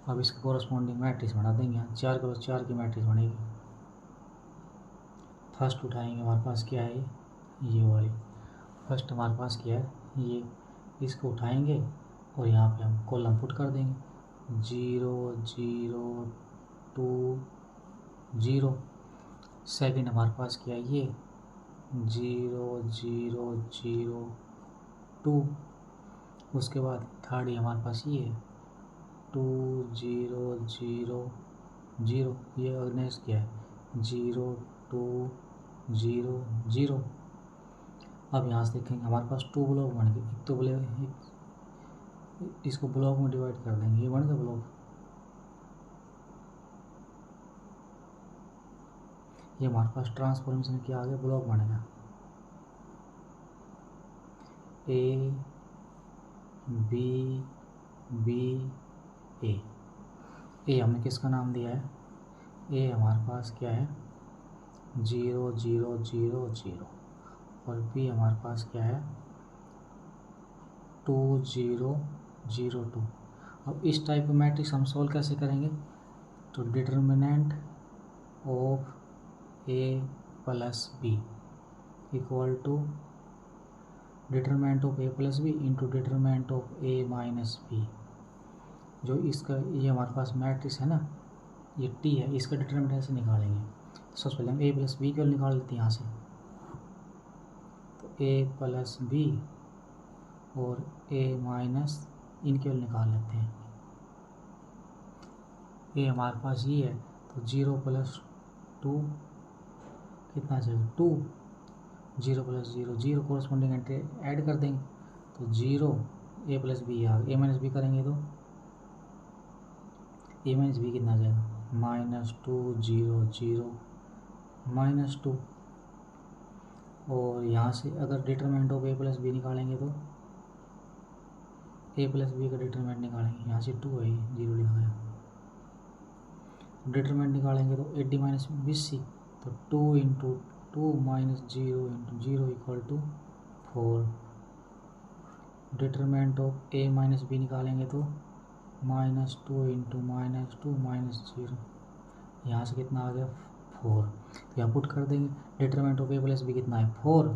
अब इसका कोरस्पॉन्डिंग मैट्रिक्स बना देंगे। यहाँ 4 क्रॉस 4 की मैट्रिक्स बनेगी। फर्स्ट उठाएंगे, हमारे पास क्या है? ये वाली फर्स्ट हमारे पास क्या है? ये। इसको उठाएंगे और यहाँ पे हम कॉलम पुट कर देंगे 0 0 2 0। सेकंड हमारे पास क्या है? ये 0 0 0 2। उसके बाद थर्ड ही हमारे पास ये 2 0 0 0। ये अगेंस्ट क्या है? 0 2 0 0। अब यहाँ से देखेंगे हमारे पास 2 ब्लॉक बन गए। एक तो बोले इसको ब्लॉक में डिवाइड कर देंगे, ये बन गया ब्लॉक। ये हमारे पास ट्रांसफॉर्मेशन क्या आ गया? ब्लॉक बनेगा। A B B A हमने किसका नाम दिया है? A हमारे पास क्या है? 0 0 0 0, और B हमारे पास क्या है? 2 0 0 2। अब इस टाइप का मैट्रिक्स हम सॉल्व कैसे करेंगे? तो determinant of A plus B equal to determinant of A plus B into determinant of A minus B. जो इसका ये हमारे पास मैट्रिक्स है ना, ये T है, इसका डिटरमिनेंट ऐसे निकालेंगे। सबसे पहले हम A प्लस बी को निकाल लेते हैं यहाँ से। तो A प्लस बी और A माइनस इनके निकाल लेते हैं। A हमारे पास ये है, तो 0 प्लस 2 कितना चाहिए? 2। 0 प्लस 0 0, कोरस्पॉन्डिंग एंट्री ऐड कर देंगे, तो 0 A प्लस बी आ गया। A माइनस बी करेंगे तो A माइनस बी कितना आ जाएगा? -2 0 0 -2। और यहाँ से अगर determinant of A plus B निकालेंगे तो A प्लस बी का डिटरमिनेंट निकालेंगे, यहाँ से 2 है, 0 लिखा गया। डिटरमिनेंट निकालेंगे तो 80 माइनस BC, तो 2 into 2 minus 0 into 0 equal to 4। Determinant of A minus B निकालेंगे तो -2 इंटू -2 माइनस 0, यहाँ से कितना आ गया? 4। तो यहाँ पुट कर देंगे। Determinant of A plus B कितना है? 4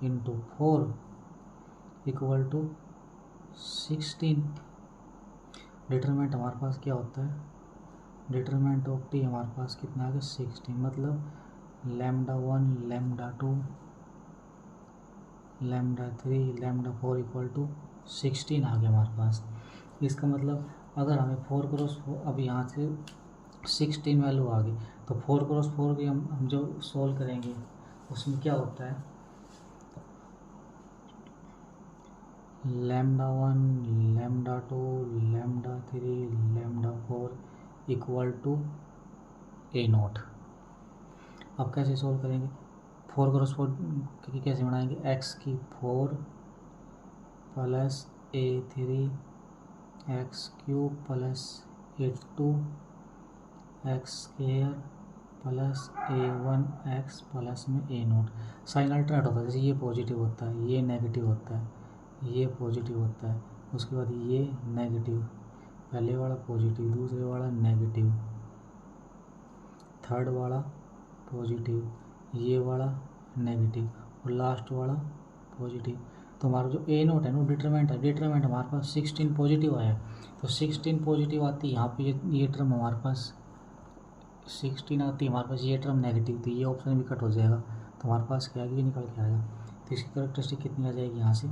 इंटू 4 इक्वल टू 16। डिटरमिनेंट हमारे पास क्या होता है? डिटरमिनेंट ऑफ T हमारे पास कितना आ गया? 16। मतलब λ1 λ2 λ3 λ4 इक्वल टू 16 आ गया हमारे पास। इसका मतलब अगर हमें 4 क्रॉस 4, अब यहाँ से 16 वैल्यू आ गई, तो 4 क्रॉस 4 की हम जो सॉल्व करेंगे उसमें क्या होता है? λ1 λ2 λ3 λ4 इक्वल टू A0। अब कैसे सॉल्व करेंगे? 4 क्रॉस 4 की कैसे बनाएंगे? x की 4 plus A3 x cube plus A2 x square plus A1 x plus में A0। साइन अल्टरनेट होता है, जैसे ये पॉजिटिव होता है, ये नेगेटिव होता है, ये पॉजिटिव होता है, उसके बाद ये नेगेटिव, पहले वाला पॉजिटिव, दूसरे वाला नेगेटिव, थर्ड वाला पॉजिटिव, ये वाला नेगेटिव और लास्ट वाला पॉजिटिव। तो हमारा जो ए नोट है ना डिटरमिनेंट है, डिटरमिनेंट हमारे पास 16 पॉजिटिव आया, तो 16 पॉजिटिव आती है यहाँ पे, ये टर्म हमारे पास 16 आती है हमारे पास, ये टर्म नेगेटिव, तो ये ऑप्शन भी कट हो जाएगा। तो हमारे पास क्या आएगा, ये निकल के आएगा। तो इसकी कैरेक्टरिस्टिक कितनी आ जाएगी यहाँ से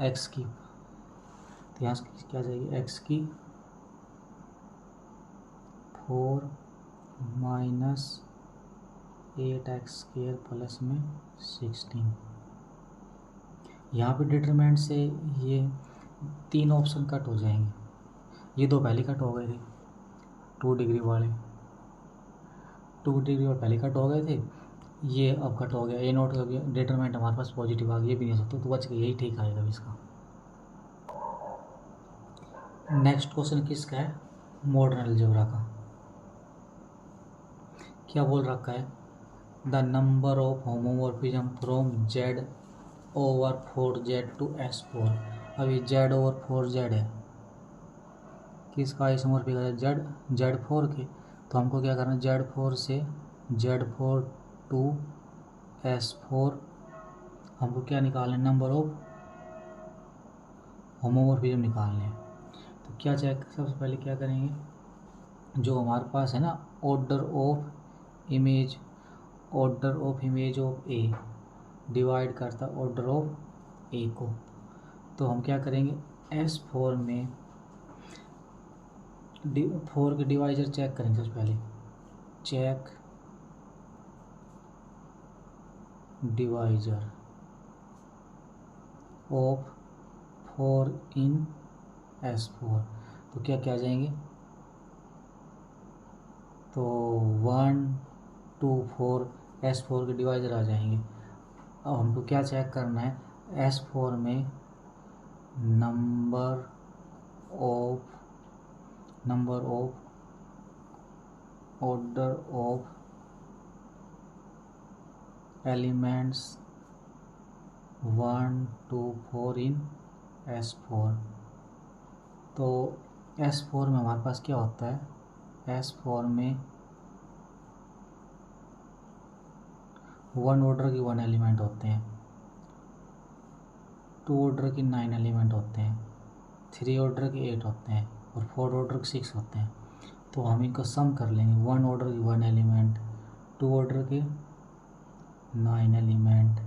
एक्स की, तो यहाँ से क्या आ जाएगी एक्स की 4 माइनस 8x² प्लस में 16। यहाँ पे डिटरमिनेंट से ये 3 ऑप्शन कट हो जाएंगे, ये 2 पहले कट हो गए थे 2 डिग्री वाले, 2 डिग्री वाले पहले कट हो गए थे, ये अब कट हो गया। ए नोट हो गया, डिटरमिनेंट हमारे पास पॉजिटिव आ गया, ये भी नहीं हो सकता, तो बच गया, यही ठीक आएगा इसका। नेक्स्ट क्वेश्चन किसका है, मॉडर्न अलजेब्रा का। क्या बोल रखा है, the number of homomorphism from Z over 4Z to S4। अब ये Z ओवर 4Z है, किसका आइसोमॉर्फिक है, Z4 के। तो हमको क्या करना है, Z4 से Z4 टू S4 हमको क्या निकालना है, नंबर ऑफ होमोमॉर्फिज्म निकालने हैं। तो क्या चेक, सबसे पहले क्या करेंगे, जो हमारे पास है ना order of image of A divide करता ऑर्डर ऑफ ए को। तो हम क्या करेंगे, S4 में 4 के डिवाइजर चेक करेंगे। सबसे पहले check divisor of 4 in S4, तो क्या क्या आ जाएंगे, तो 1 2 4 S4 के डिवाइजर आ जाएंगे। अब हमको क्या चेक करना है, S4 में number of order of elements 1 2 4 in S4। तो S4 में हमारे पास क्या होता है, S4 में 1 ऑर्डर की 1 एलिमेंट होते हैं, 2 ऑर्डर की 9 एलिमेंट होते हैं, 3 ऑर्डर के 8 होते हैं और 4 ऑर्डर के 6 होते हैं। तो हम इनको सम कर लेंगे, 1 ऑर्डर की 1 एलिमेंट, 2 ऑर्डर के 9 एलिमेंट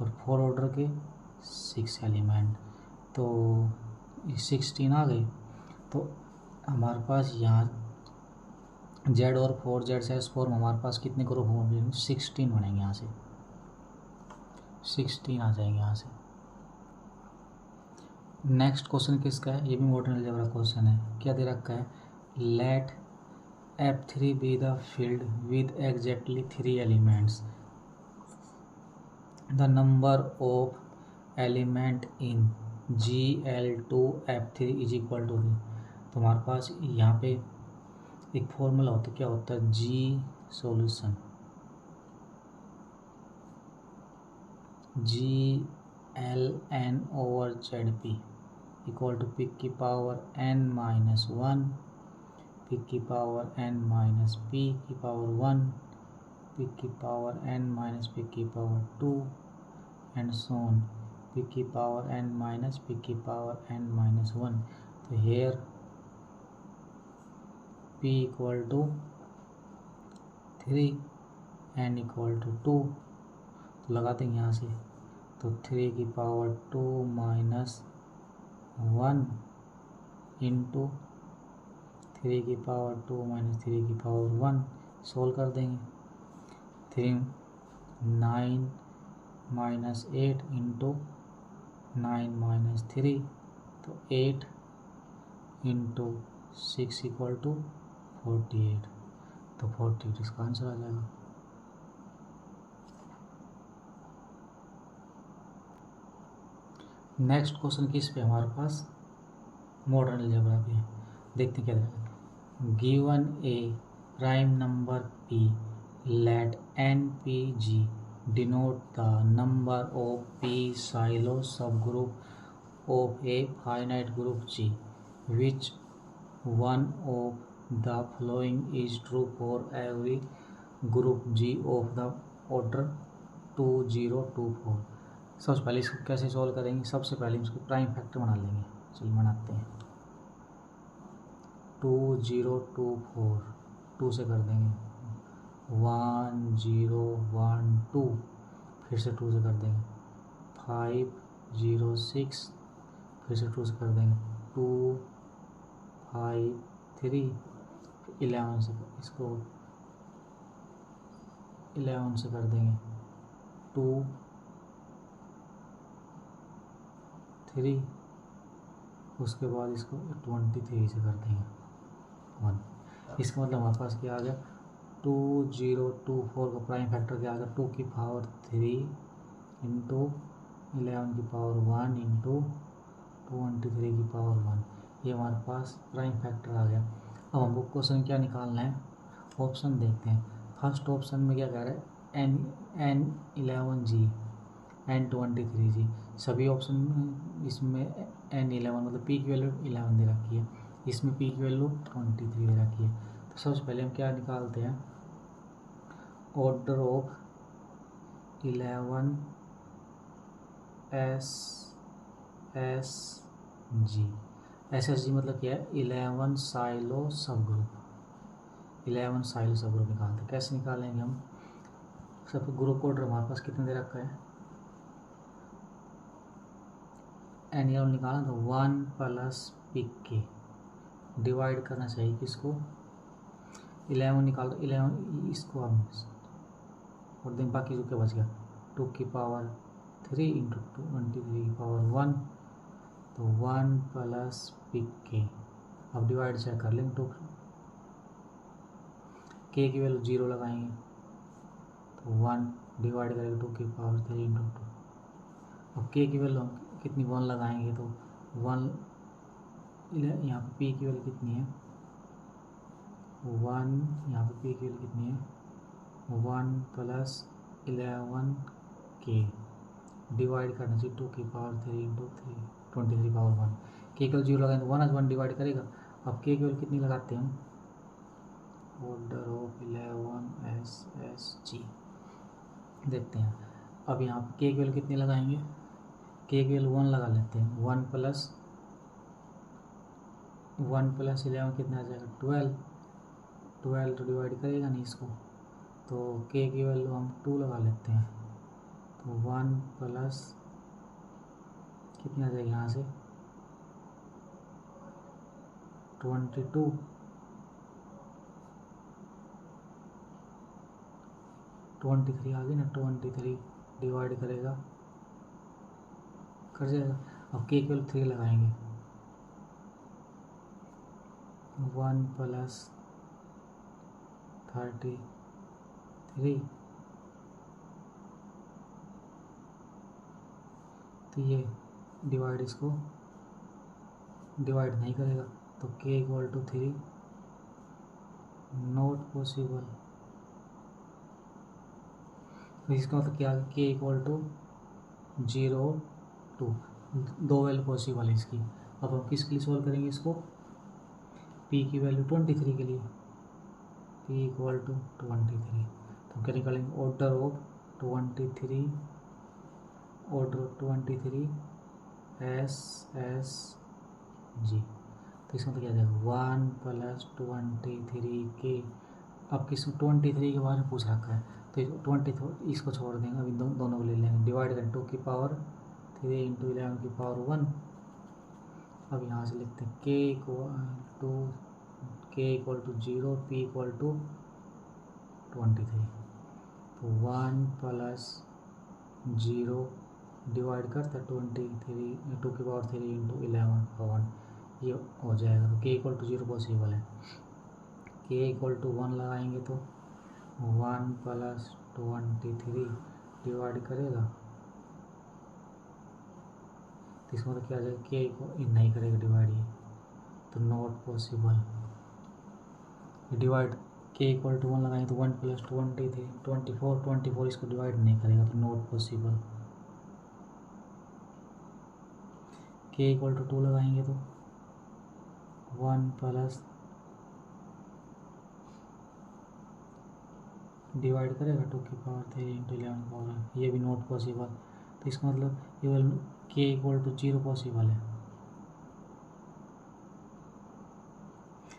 और 4 ऑर्डर के 6 एलिमेंट, तो 16 आ गए। तो हमारे पास यहाँ Z और 4Z से S4 में हमारे पास कितने ग्रुप होंगे, 16 बनेंगे, यहाँ से 16 आ जाएंगे यहाँ से। नेक्स्ट क्वेश्चन किसका है, ये भी मॉडर्न अलजेब्रा क्वेश्चन है। क्या दे रखा है, let F3 be the field with exactly 3 elements, the number of element in GL2F3 is equal to. तो हमारे पास यहाँ पे एक फॉर्मूला होता है, क्या होता है, G solution GLN over ZP equal to पिक की पावर n-1 पिक की पावर n-p की पावर 1 पिक की पावर n- पिक की पावर 2 एंड सो ऑन पिक की पावर n- पिक की पावर n-1। तो here p equal to 3 n equal to 2, तो लगा देंगे यहाँ से। तो 3 की पावर 2 माइनस 1 इंटू 3 की पावर 2 माइनस 3 की पावर 1, सोल्व कर देंगे। 3 9 माइनस 8 इंटू 9 माइनस 3, तो 8 इंटू 6 इक्वल टू 48, तो 48 इसका आंसर आ जाएगा। नेक्स्ट क्वेश्चन किस पे हमारे पास, मॉडर्न अलजेब्रा पे। देखते क्या है, given a prime number p let npg denote the number of p silo subgroup of a finite group G, which one of the following is true for every group G of the order 2024। सबसे पहले इसको कैसे सॉल्व करेंगे, सबसे पहले इसको प्राइम फैक्टर बना लेंगे। चलिए बनाते हैं। 2024 2 से कर देंगे, 1012 फिर से 2 से कर देंगे, 506 फिर से 2 से कर देंगे, 253 11 से, इसको 11 से कर देंगे, 23 उसके बाद इसको 23 से कर देंगे 1। इसका मतलब हमारे पास क्या आ गया, 2024 का प्राइम फैक्टर क्या आ गया, 2 की पावर 3 इंटू 11 की पावर 1 इंटू 23 की पावर 1। ये हमारे पास प्राइम फैक्टर आ गया। अब हमको क्वेश्चन क्या निकालना है, ऑप्शन देखते हैं। फर्स्ट ऑप्शन में क्या कह रहा है, N11G N23G, सभी ऑप्शन इसमें N11 मतलब पी की वैल्यू 11 दे रखी है, इसमें पी की वैल्यू 23 दे रखी है। तो सबसे पहले हम क्या निकालते हैं, ऑर्डर ऑफ 11 SSG। SSG मतलब क्या है, 11 साइलो सब ग्रुप, 11 साइलो सब ग्रुप निकालते हैं। कैसे निकालेंगे हम, सब ग्रुप ऑर्डर हमारे पास कितने दे रखा है, N11 निकालना तो 1 प्लस PK डिवाइड करना चाहिए किसको, 11 निकाल दो, 11 इसको हम और दें, बाकी जो क्या बच गया 2 की पावर 3 इंटू 23 की पावर 1, तो 1 प्लस PK। अब डिवाइड चेक कर लेंगे, 2 K की वैल्यू 0 लगाएंगे तो 1 डिवाइड करेंगे 2 की पावर 3 इंटू 2। अब K की वैल्यू कितनी 1 लगाएंगे तो 1, यहाँ पे P की वैल्यू कितनी है 1, यहाँ पे P की वैल्यू कितनी है 1 प्लस 11K डिवाइड करना चाहिए 2 की पावर 3 इंटू 23 पावर 1। K की वैल्यू 0 लगाएंगे तो 1 आज 1 डिवाइड करेगा। अब K की वैल्यू कितनी लगाते हैं हम, ऑर्डर ऑफ 11 SSG देखते हैं। अब यहाँ पे K की वैल्यू कितनी लगाएंगे, K की वैल्यू 1 लगा लेते हैं, 1 प्लस 11 कितना आ जाएगा 12 तो डिवाइड करेगा नहीं इसको, तो K की वैल्यू हम 2 लगा लेते हैं, तो 1 प्लस कितनी आ जाएगी यहाँ से 22, 23 आ गई ना, 23 डिवाइड करेगा कर जाएगा। अब K की वैल्यू 3 लगाएंगे, 1 प्लस 33, तो ये डिवाइड इसको डिवाइड नहीं करेगा, तो K equal to 3 not possible. इसका मतलब क्या, K equal to 0 2, 2 value possible है इसकी। अब हम किसके लिए सॉल्व करेंगे इसको, P की वैल्यू 23 के लिए, P इक्वल टू 23, तो क्या निकालेंगे, ऑर्डर ऑफ 23 SSG। तो इसका मतलब क्या आ जाएगा 1 प्लस 23K। अब किस 23 के बारे में पूछ रखा है, तो 20 इसको छोड़ देंगे, अभी दोनों को ले लेंगे, डिवाइड करें 2 की पावर 3 इंटू 11 की पावर 1। अब यहाँ से लिखते हैं K equal to 0, P equal to 23, तो 1 प्लस 0 डिवाइड करता 23 2 की पावर 3 इंटू 11 का 1, ये हो जाएगा। तो K इक्वल टू 0 पॉसिबल है। K इक्वल टू 1 लगाएंगे तो 1 प्लस 23 डिवाइड करेगा, तो इसका मतलब क्या आ जाएगा, K नहीं करेगा डिवाइड, ये तो not possible. Divide K equal to 1 लगाएंगे तो 1 प्लस 24 इसको डिवाइड नहीं करेगा, तो not possible. K equal to 2 लगाएंगे तो 1 प्लस डिवाइड करेगा 2^3 इंटू 11 ये भी नॉट पॉसिबल। तो इसका मतलब केवल k इक्वल टू 0 पॉसिबल है।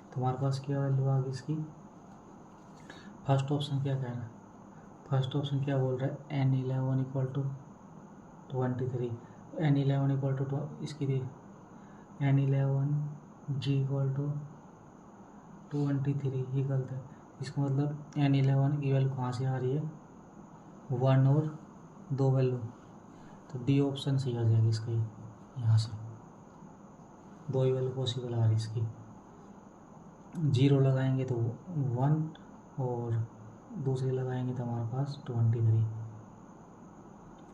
तो हमारे पास क्या वैल्यू आ गई इसकी? फर्स्ट ऑप्शन क्या कह रहा है? फर्स्ट ऑप्शन क्या बोल रहा है? n11 equal to 23, n11 equal to इसकी थी n11 g इक्वल टू 23, ये गलत है। इसका मतलब n11 की वैल्यू कहाँ से आ रही है? 1 और 2 वैल्यू, तो डी ऑप्शन सही आ जाएगी इसका। यहाँ से 2 ही वैल्यू पॉसिबल आ रही है इसकी। 0 लगाएंगे तो 1 और दूसरे लगाएंगे तो हमारे पास 23,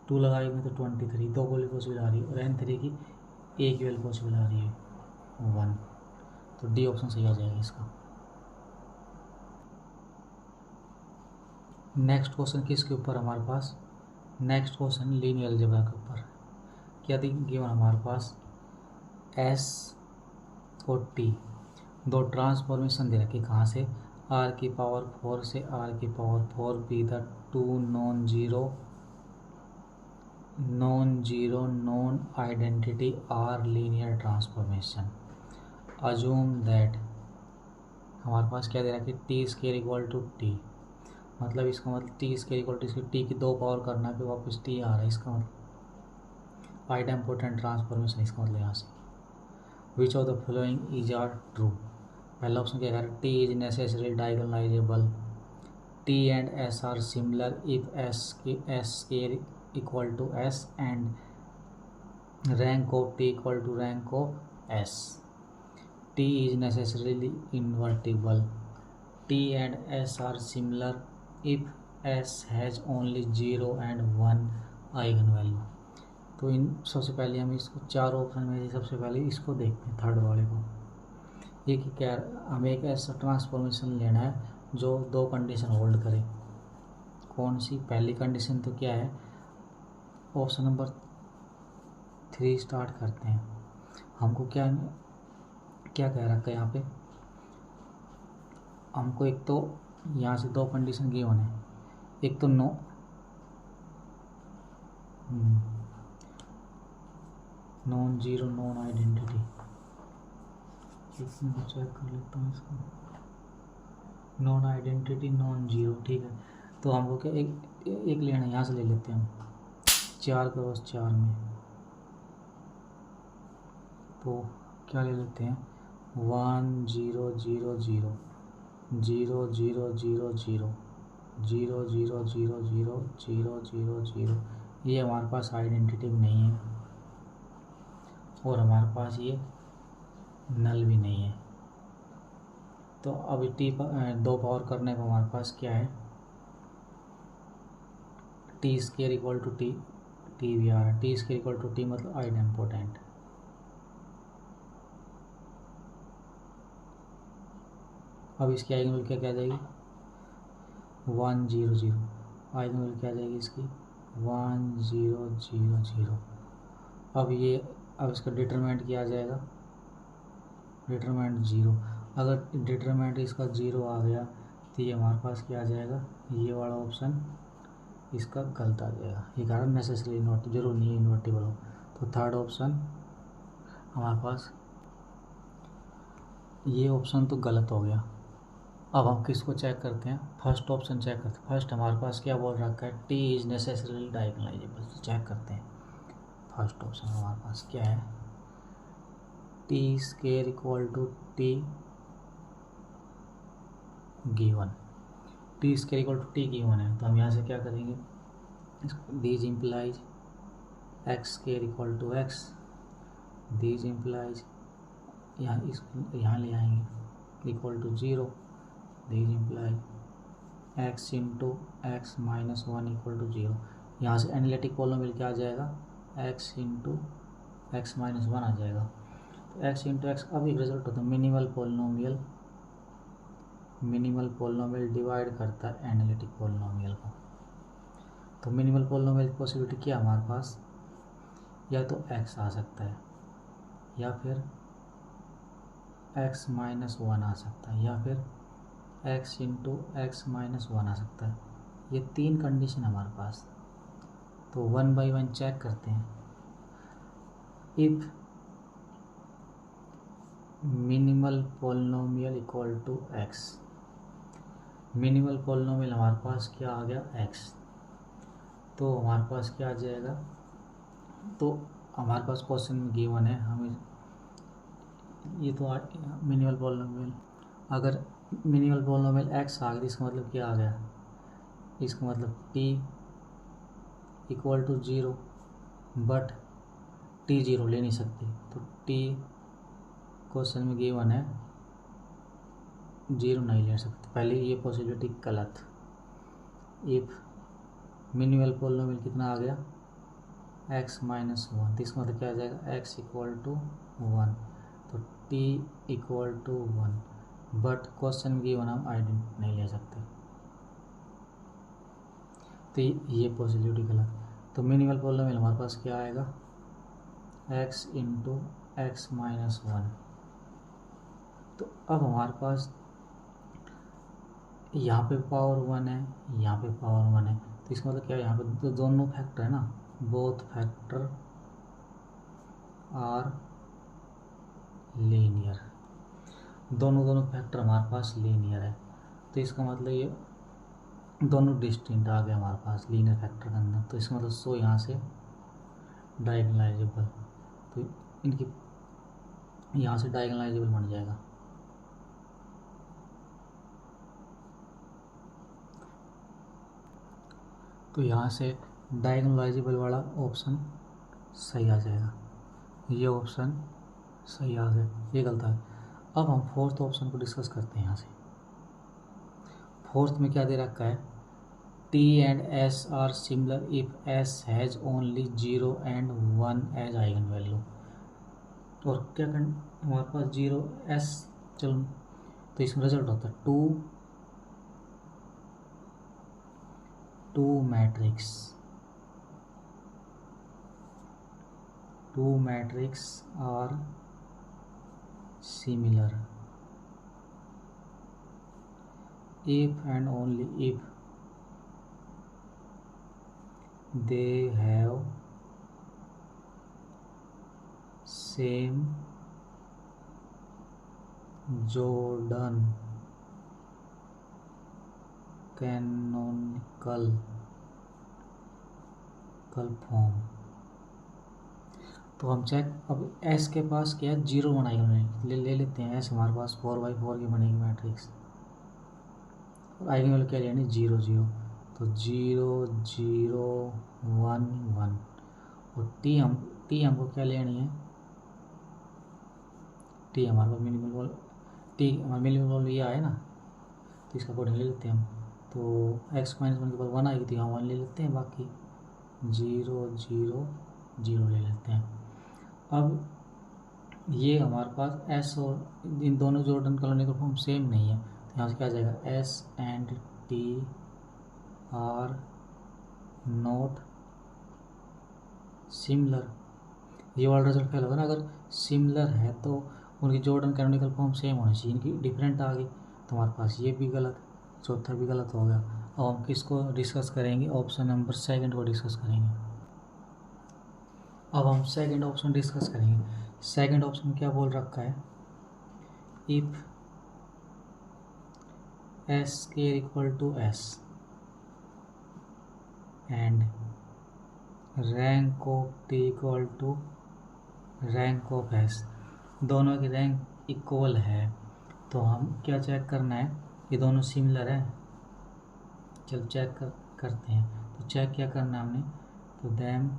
2 लगाएंगे तो 23, 2 वैल्यू पॉसिबल आ रही है। और n3 की एक वैल्यू पॉसिबल आ रही है 1, तो डी ऑप्शन सही आ जाएगा इसका। नेक्स्ट क्वेश्चन किसके ऊपर हमारे पास? नेक्स्ट क्वेश्चन लीनियर अलजेब्रा के ऊपर। क्या गिवन हमारे पास? एस और टी दो ट्रांसफॉर्मेशन दे रखी, कहाँ से? r की पावर 4 से r की power 4 be the two non zero non identity are linear transformation. Assume that हमारे पास क्या दे रहा है कि T square equal to T, मतलब इसका मतलब टी स्केयर इक्वल टू इसकी टी की 2 पावर करना है, फिर वापस टी आ रहा है। इसका मतलब आइडेम्पोटेंट ट्रांसफॉर्मेशन। इसका मतलब यहाँ से which of the following is are true? पहला ऑप्शन क्या है? T is necessary diagonalizable, T and S are similar if S square equal to S and rank of T equal to rank of S, T is necessarily invertible, T and S are similar if S has only 0 and 1 eigen value. तो इन सबसे पहले हम इसको 4 ऑप्शन में से सबसे पहले इसको देखते हैं, थर्ड वाले को। ये कि क्या हमें एक ऐसा ट्रांसफॉर्मेशन लेना है जो 2 कंडीशन होल्ड करे। कौन सी? पहली कंडीशन तो क्या है? ऑप्शन नंबर 3 स्टार्ट करते हैं। हमको क्या क्या कह रखा है यहाँ पे? हमको एक तो यहाँ से 2 कंडीशन गिवन है। एक तो non zero non identity, check कर लेता हूँ इसको। नॉन आइडेंटिटी नॉन जीरो, ठीक है। तो हमको क्या एक लेना है, यहाँ से ले लेते हैं हम 4×4 में। तो क्या ले लेते हैं? 1 0 0 0 0 0 0 0 0 0 0 0 0 0 0। ये हमारे पास आइडेंटिटी नहीं है और हमारे पास ये नल भी नहीं है। तो अभी टी 2 पावर करने को हमारे पास क्या है? T square equal to T, T भी आ रहा है। T square equal to T मतलब आइडेम्पोटेंट। अब इसकी आइगन वैल्यू क्या आ जाएगी? 1 0 0। आइगन वैल्यू क्या आ जाएगी इसकी? 1 0 0 0। अब इसका डिटरमिनेंट क्या आ जाएगा? डिटरमिनेंट 0। अगर डिटरमिनेंट इसका 0 आ गया तो ये हमारे पास क्या आ जाएगा? ये वाला ऑप्शन इसका गलत आ जाएगा। ये कारण नेसेसरी नॉट, जरूर नहीं इन्वर्टिबल हो। तो थर्ड ऑप्शन हमारे पास ये ऑप्शन तो गलत हो गया। अब हम किसको चेक करते हैं? फर्स्ट ऑप्शन चेक करते हैं। फर्स्ट हमारे पास क्या बोल रखा है? T is necessarily diagonalizable. तो चेक करते हैं फर्स्ट ऑप्शन हमारे पास क्या है? T square equal to T given, T square equal to T given है। तो हम यहाँ से क्या करेंगे? These implies x square equal to x, these implies यहाँ ले आएंगे equal to 0, these imply x into x minus 1 equal to 0। यहाँ से एनालिटिक पॉलिनोमियल क्या आ जाएगा? एक्स इंटू एक्स माइनस 1 आ जाएगा। तो एक्स इंटू एक्स अब एक रिजल्ट होता है मिनिमल पॉलिनोमियल डिवाइड करता है एनालिटिक पॉलिनोमियल को। तो मिनिमल पॉलिनोमियल की पॉसिबिलिटी क्या है हमारे पास? या तो एक्स आ सकता है या फिर एक्स माइनस 1 आ सकता है या फिर एक्स इंटू एक्स माइनस 1 आ सकता है। ये 3 कंडीशन हमारे पास, तो 1 बाई 1 चेक करते हैं। If minimal polynomial equal to x, minimal polynomial हमारे पास क्या आ गया एक्स, तो हमारे पास क्या आ जाएगा, तो हमारे पास क्वेश्चन में गिवन है हमें ये तो मिनिमल पॉलिनोमियल, अगर मिनिमल पॉलिनोमियल एक्स आ गया इसका मतलब क्या आ गया, इसका मतलब T equal to 0, but T 0 ले नहीं सकते, तो टी क्वेश्चन में गिवन है 0 नहीं ले सकते, पहले ये पॉसिबिलिटी गलत। इफ मिनिमल पॉलिनोमियल कितना आ गया x माइनस 1, तो इसका मतलब क्या आ जाएगा x इक्वल टू 1, तो t equal to 1, but question में गिवन हम आइडेंट नहीं ले सकते, तो ये पॉसिबिलिटी गलत। तो मिनिमल पॉलिनोमियल हमारे पास क्या आएगा x इंटू एक्स माइनस 1। तो अब हमारे पास यहाँ पे पावर 1 है, यहाँ पे पावर 1 है, तो इसका मतलब क्या है, यहाँ पे तो दोनों फैक्टर है ना, बोथ फैक्टर आर लीनियर, दोनों फैक्टर हमारे पास लीनियर है, तो इसका मतलब ये दोनों डिस्टिंक्ट आ गए हमारे पास लीनियर फैक्टर के अंदर, तो इसका मतलब सो यहाँ से डायगोनलाइजेबल, तो इनकी यहाँ से डायगोनलाइजेबल बन जाएगा। तो यहाँ से डायगोनलाइजेबल वाला ऑप्शन सही आ जाएगा, ये ऑप्शन सही आ गया, ये गलत है। अब हम फोर्थ ऑप्शन को डिस्कस करते हैं। यहाँ से फोर्थ में क्या दे रखा है, T and S are similar if S has only 0 and 1 as eigen value, और क्या कर हमारे पास 0 एस, चलो तो इसमें रिजल्ट होता है two matrix are similar if and only if they have same Jordan canonical form. तो हम चेक, अब एस के पास क्या है 0 बनाएगा, ले लेते हैं एस हमारे पास 4/4 की बनेगी मैट्रिक्स, और आइगन वैल्यू क्या लेनी 0 0, तो 0 0 1 1, और टी हमको क्या लेनी है, टी हमारे पास मिनिमल ये आए ना, तो इसका अकॉर्डिंग ले लेते हैं हम, तो एक्स माइनस 1 के बाद 1 आएगी, तो यहाँ 1 ले लेते हैं, बाकी 0 0 0 ले लेते हैं। अब ये हमारे पास एस और इन दोनों जॉर्डन कैनोनिकल फॉर्म सेम नहीं है, तो यहाँ से क्या आ जाएगा S and T R not similar, ये वाला रिजल्ट फेल होगा ना, अगर सिमिलर है तो उनकी जॉर्डन कैनोनिकल फॉर्म सेम होनी चाहिए, इनकी डिफरेंट आ गई, तो हमारे पास ये भी गलत, चौथा भी गलत हो गया। अब हम किसको डिस्कस करेंगे, ऑप्शन नंबर सेकंड को डिस्कस करेंगे। अब हम सेकंड ऑप्शन डिस्कस करेंगे। सेकंड ऑप्शन क्या बोल रखा है, if S square equal to S and rank of T equal to rank of S, दोनों की रैंक इक्वल है, तो हम क्या चेक करना है, ये दोनों सिमिलर है, चल चेक करते हैं। तो चेक क्या करना है हमने, तो them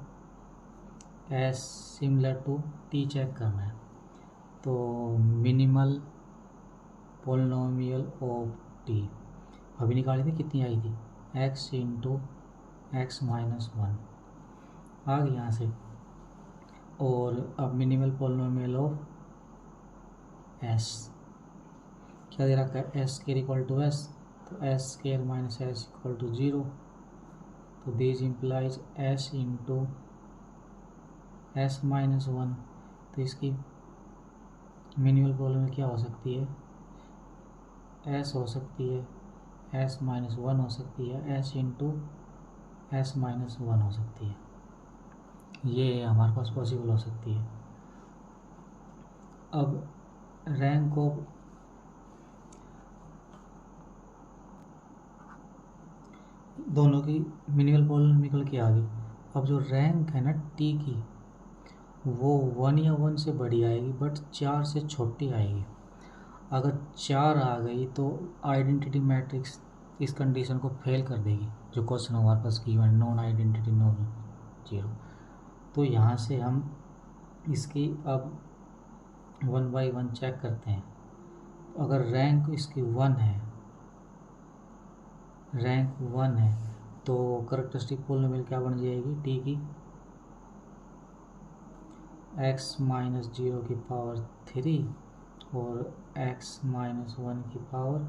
S similar to T check करना है, तो मिनिमल पॉलिनोमियल ऑफ टी अभी निकाली थी, कितनी आई थी एक्स इंटू एक्स माइनस 1 आ गई यहाँ से, और अब मिनिमल पॉलिनोमियल ऑफ एस क्या दे रखा है, S square equal to S, तो S square minus S equal to 0, तो this implies S into S minus 1, तो इसकी मिनिमल पॉलिनोमियल क्या हो सकती है, एस हो सकती है, एस माइनस वन हो सकती है, S into S minus one हो सकती है। ये हमारे पास पॉसिबल हो सकती है। अब रैंक ऑफ दोनों की मिनिमल पॉलिनॉमियल की आ गई। अब जो रैंक है ना टी की, वो 1 या 1 से बड़ी आएगी, बट 4 से छोटी आएगी। अगर 4 आ गई तो आइडेंटिटी मैट्रिक्स इस कंडीशन को फेल कर देगी, जो क्वेश्चन हमारे पास given non identity non zero. तो यहाँ से हम इसकी अब 1 बाई 1 चेक करते हैं। अगर रैंक इसकी 1 है, रैंक 1 है, तो करैक्टरिस्टिक पॉलिनॉमियल क्या बन जाएगी टी की, x माइनस 0 की पावर 3 और x माइनस 1 की पावर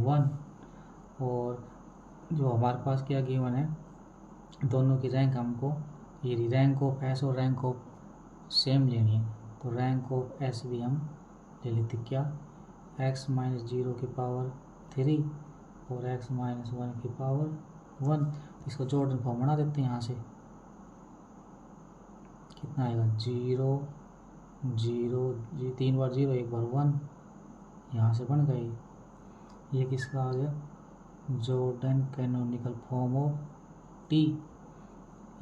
1। और जो हमारे पास क्या गिवन है, दोनों की रैंक हमको ये रैंक ऑफ एस और रैंक ऑफ सेम लेनी है, तो रैंक ऑफ एस भी हम ले लेते। क्या, x माइनस 0 की पावर 3 और x माइनस 1 की पावर 1। इसको जॉर्डन फॉर्म बना देते हैं। यहाँ से कितना आएगा, 0 0 जी, 3 बार 0 1 बार 1, यहाँ से बन गई। ये किसका आ गया, Jordan canonical form of T.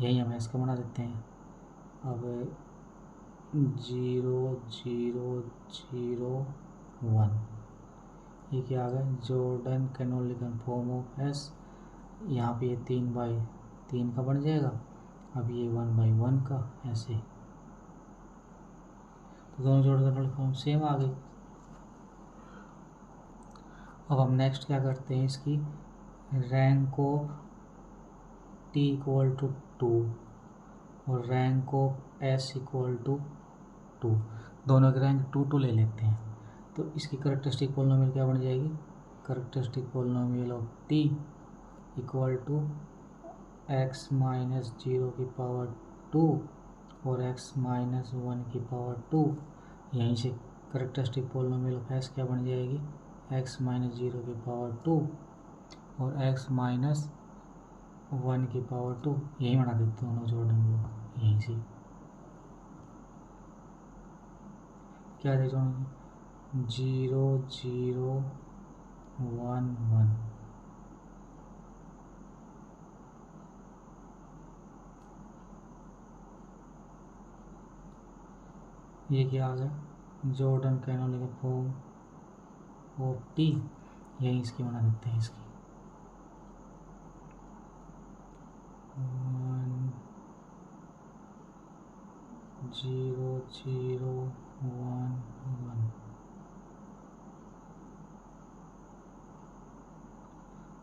यही हम इसका बना देते हैं। अब 0 0 0 1, ये क्या आ गया, Jordan canonical form of S. यहाँ पे ये 3 बाई 3 का बन जाएगा। अब ये 1 बाई 1 का, ऐसे। तो दोनों जॉर्डन कैनोनिकल फॉर्म सेम आ गई। अब हम नेक्स्ट क्या करते हैं, इसकी rank of T equal to 2 और rank of S equal to 2, दोनों की रैंक 2 2 ले लेते हैं। तो इसकी करैक्टरिस्टिक पॉलिनॉमियल क्या बन जाएगी, characteristic polynomial of T equal to x minus 0 की पावर 2 और x माइनस 1 की पावर 2। यहीं से करैक्टरिस्टिक पॉलिनॉमियल ऑफ s क्या बन जाएगी, x माइनस 0 की पावर 2 और x माइनस 1 की पावर 2। यही बना देते हैं दोनों जॉर्डन लोग। यहीं से क्या दे, 0 0 1 1। ये क्या आ गया, Jordan canonical form of T. यही इसकी बना देते हैं, इसकी 1 0 0 1 1।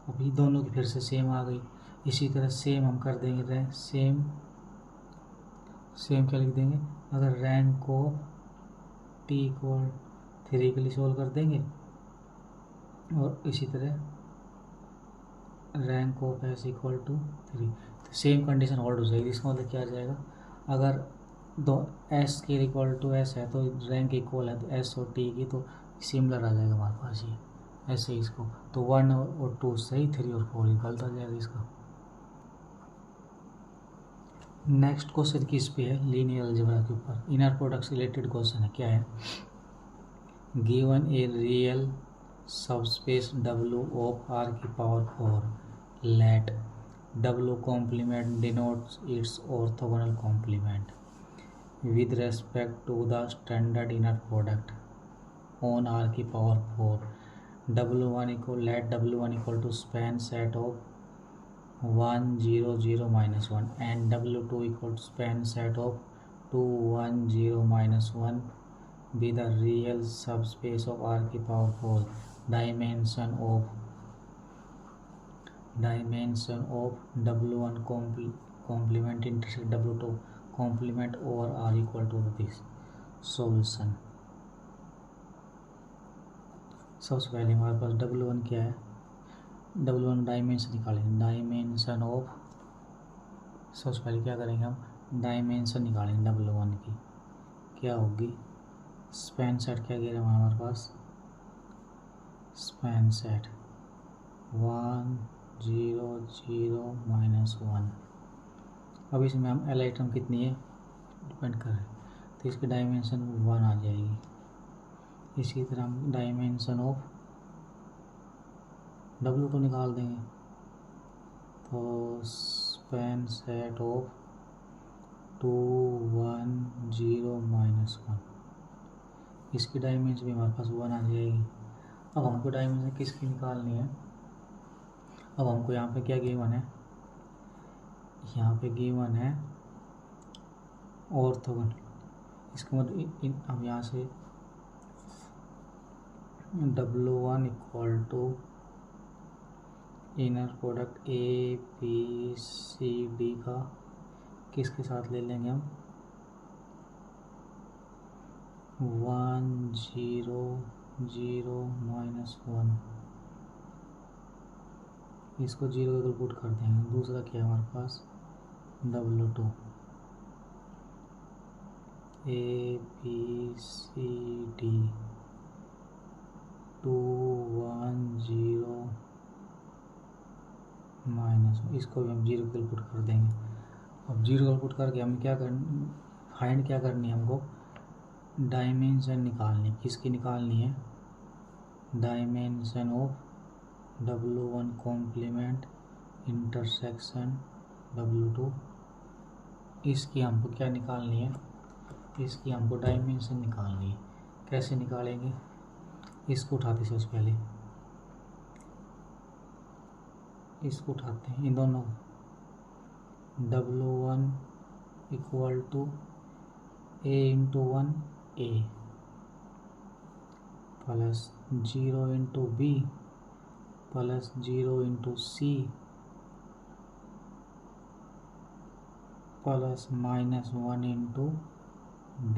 अभी दोनों की फिर से सेम आ गई। इसी तरह सेम हम कर देंगे, सेम क्या लिख देंगे, अगर रैंक को टी इक्वल 3 के लिए सोल्व कर देंगे, और इसी तरह rank of S equal to 3, तो सेम कंडीशन होल्ड हो जाएगी। इसका मतलब क्या आ जाएगा, अगर दो एस के इक्वल टू एस है तो रैंक इक्वल है, तो एस और टी की तो सिमिलर आ जाएगा हमारे पास। ये ऐसे इसको तो 1 और 2 सही, 3 और 4 गलत आ जाएगा इसका। नेक्स्ट क्वेश्चन किस पे है, लीनियर अलजेब्रा के ऊपर, इनर प्रोडक्ट रिलेटेड क्वेश्चन है। क्या है, given a real subspace W of R की power 4, let W complement denotes its orthogonal complement with respect to the standard inner product on R की power 4। W1 equal, let W1 equal to span set of 1 0 0 minus 1 and W2 equal to span set of 2 1 0 minus 1 be the real subspace of R की power 4। dimension of W1 complement intersect W2 complement over R equal to this। solution, सबसे पहले हमारे पास W1 क्या है, W1 डायमेंशन निकालेंगे, डायमेंशन ऑफ, सबसे पहले क्या करेंगे हम, डायमेंशन निकालेंगे W1 की, क्या होगी, स्पैन सेट क्या कह रहे हैं हमारे पास, स्पैन सेट 1 0 0 -1। अब इसमें हम एल आइटम कितनी है डिपेंड कर रहे हैं, तो इसकी डायमेंशन 1 आ जाएगी। इसी तरह हम डायमेंशन ऑफ W2 निकाल देंगे, तो स्पैन सेट ऑफ 2 1 0 -1, इसकी डायमेंशन भी हमारे पास 1 आ जाएगी। अब हमको डायमेंशन किसकी निकालनी है, अब हमको यहाँ पे क्या गिवन है, यहाँ पे गिवन है ऑर्थोगोनल। इसका मतलब हम यहाँ से W1 equal to inner product ABCD का किसके साथ ले लेंगे हम, 1 0 0 -1, इसको 0 को पुट कर देंगे। दूसरा क्या है हमारे पास, W2 ABCD 2 1 0 -1, इसको भी हम 0 को पुट कर देंगे। अब 0 को पुट करके हमें क्या फाइंड क्या करनी है, हमको डायमेंशन निकालनी, किसकी निकालनी है, dimension of W1 complement intersection W2, इसकी हमको क्या निकालनी है, इसकी हमको डायमेंशन निकालनी है। कैसे निकालेंगे, इसको उठाते सबसे पहले, इसको उठाते हैं इन दोनों, W1 equal to A into 1 A plus 0 into B plus 0 into C plus -1 into D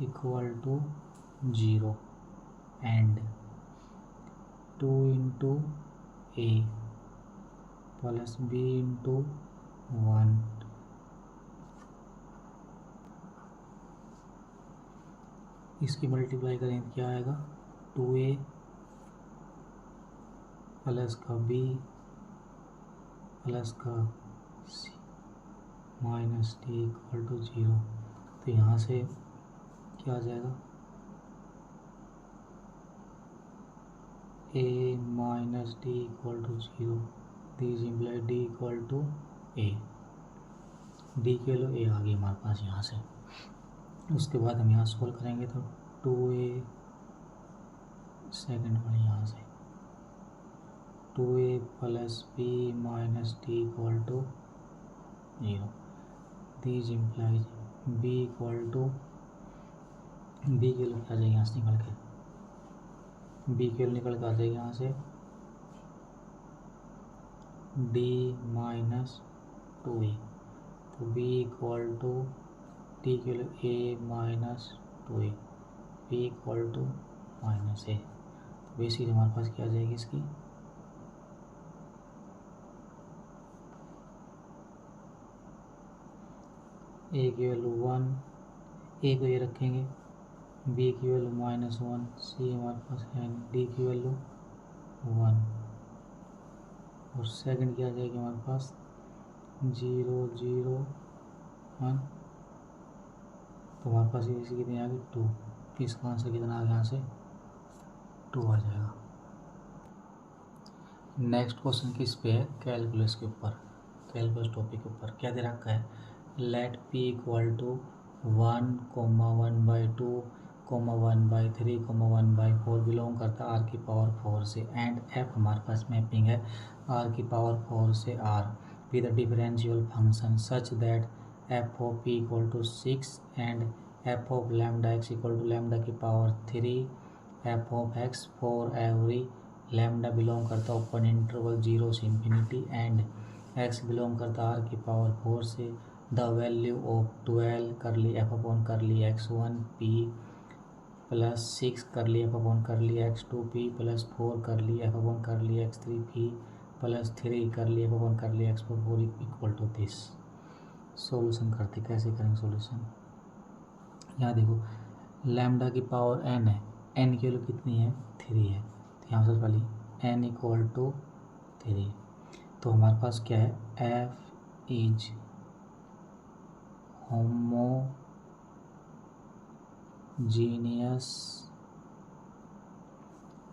equal to 0 and 2 into A plus B into 1 इसकी मल्टीप्लाई करें तो क्या आएगा, 2A प्लस का B प्लस का C minus D equal to 0। तो यहाँ से क्या आ जाएगा, A minus D equal to 0, this imply D equal to A, D के लो A आ गई हमारे पास यहाँ से। उसके बाद हम यहाँ सोल्व करेंगे तो 2A सेकेंड वाली यहाँ से 2A plus B minus D equal to 0, this implies B equal to B के लिए आ जाएगा यहाँ से निकल के, B के लिए निकल के आ जाएगा यहाँ से D माइनस 2A, तो B इक्वल टू D के लिए A minus 2A, B equal to minus A। तो बेसिकली हमारे पास क्या आ जाएगी इसकी, A की वैल्यू 1, A को ये रखेंगे, B की वैल्यू -1, C हमारे पास है, D की वैल्यू 1 और सेकंड क्या आ जाएगी हमारे पास 0 0 1, तो हमारे पास इसी कितनी आ गई 2, इसका आंसर कितना आ गया यहाँ से 2 आ जाएगा। नेक्स्ट क्वेश्चन किस पे है, कैलकुलस के ऊपर, कैलकुलस टॉपिक के ऊपर क्या दे रखा है, let P equal to 1, 1/2, 1/3, 1/4 belong करता है R की पावर 4 से एंड F हमारे पास मैपिंग है R की पावर 4 से R with a differential function such that f of p equal to 6 and f of lambda x equal to lambda की power 3, f of x for every lambda belong करता ओपन इंटरवल 0 से इंफिनिटी एंड x बिलोंग करता R की पावर 4 से द वैल्यू ऑफ 12 करली f अपॉन करली x1 p प्लस 6 करली f अपॉन करली x2 p प्लस 4 करली f अपॉन करली x3 p प्लस 3 करली f अपॉन करली x4 equal to this. Solution करते कैसे करेंगे सॉल्यूशन, यहाँ देखो लैम्डा की पावर n है, n की वैल्यू कितनी है 3 है, तो यहाँ सबसे पहले n इक्वल टू 3। तो हमारे पास क्या है, f is homogeneous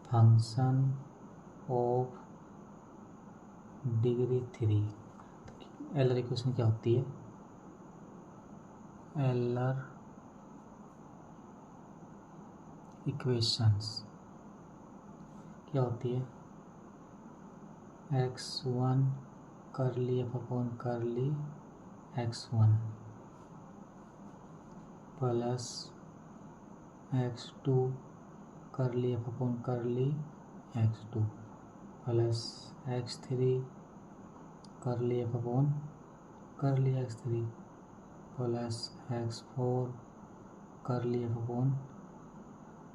function of degree 3। Euler equation क्या होती है, एलर इक्वेशंस क्या होती है, x1 करली f अपॉन करली x1 प्लस x2 करली f अपॉन करली x2 प्लस x3 करली f अपॉन करली x3 प्लस x4 करली f अपॉन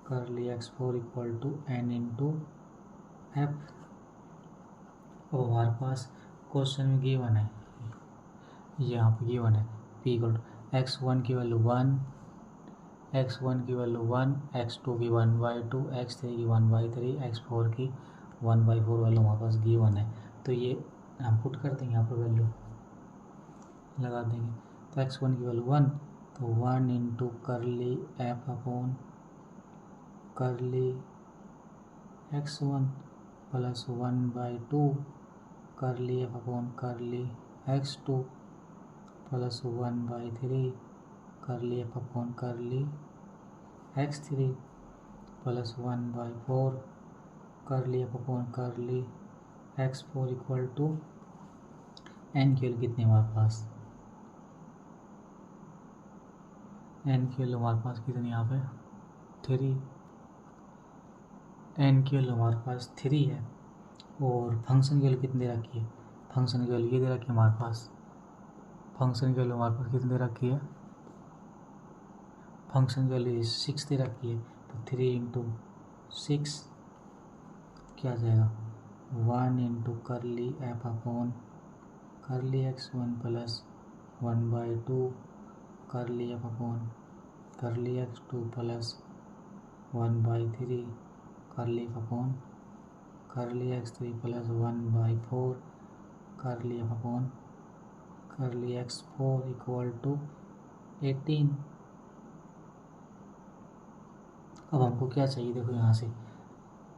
करली x4 equal to n into f। और हमारे पास क्वेश्चन में गिवन है, यहाँ पे गिवन है p इक्वल टू x1 की वैल्यू 1, x1 की वैल्यू 1, x2 की 1/2, x3 की 1/3, x4 की 1/4 वैल्यू हमारे पास गिवन है। तो ये हम पुट कर देंगे, यहाँ पर वैल्यू लगा देंगे। तो x1 की वैल्यू 1, तो 1 इंटू करली f अपॉन करली x1 प्लस 1/2 करली f अपॉन करली x2 प्लस 1/3 करली f अपॉन करली x3 प्लस 1/4 करली f अपॉन करली x4 इक्वल टू n की वैल्यू कितनी हमारे पास, n की वैल्यू हमारे पास कितनी यहाँ पे 3, n की वैल्यू हमारे पास 3 है। और फंक्शन की वैल्यू कितनी दे रखी है, फंक्शन की वैल्यू ये दे रखी है हमारे पास, फंक्शन की वैल्यू हमारे पास कितनी दे रखी है, फंक्शन की वैल्यू 6 दे रखी है। तो 3 इंटू 6 क्या आ जाएगा, 1 इंटू करली f अपॉन करली x1 प्लस 1/2 करली f अपॉन करली x2 प्लस 1/3 करली f अपॉन करली x3 प्लस 1/4 करली f अपॉन करली x4 इक्वल टू 18। अब हमको क्या चाहिए, देखो यहाँ से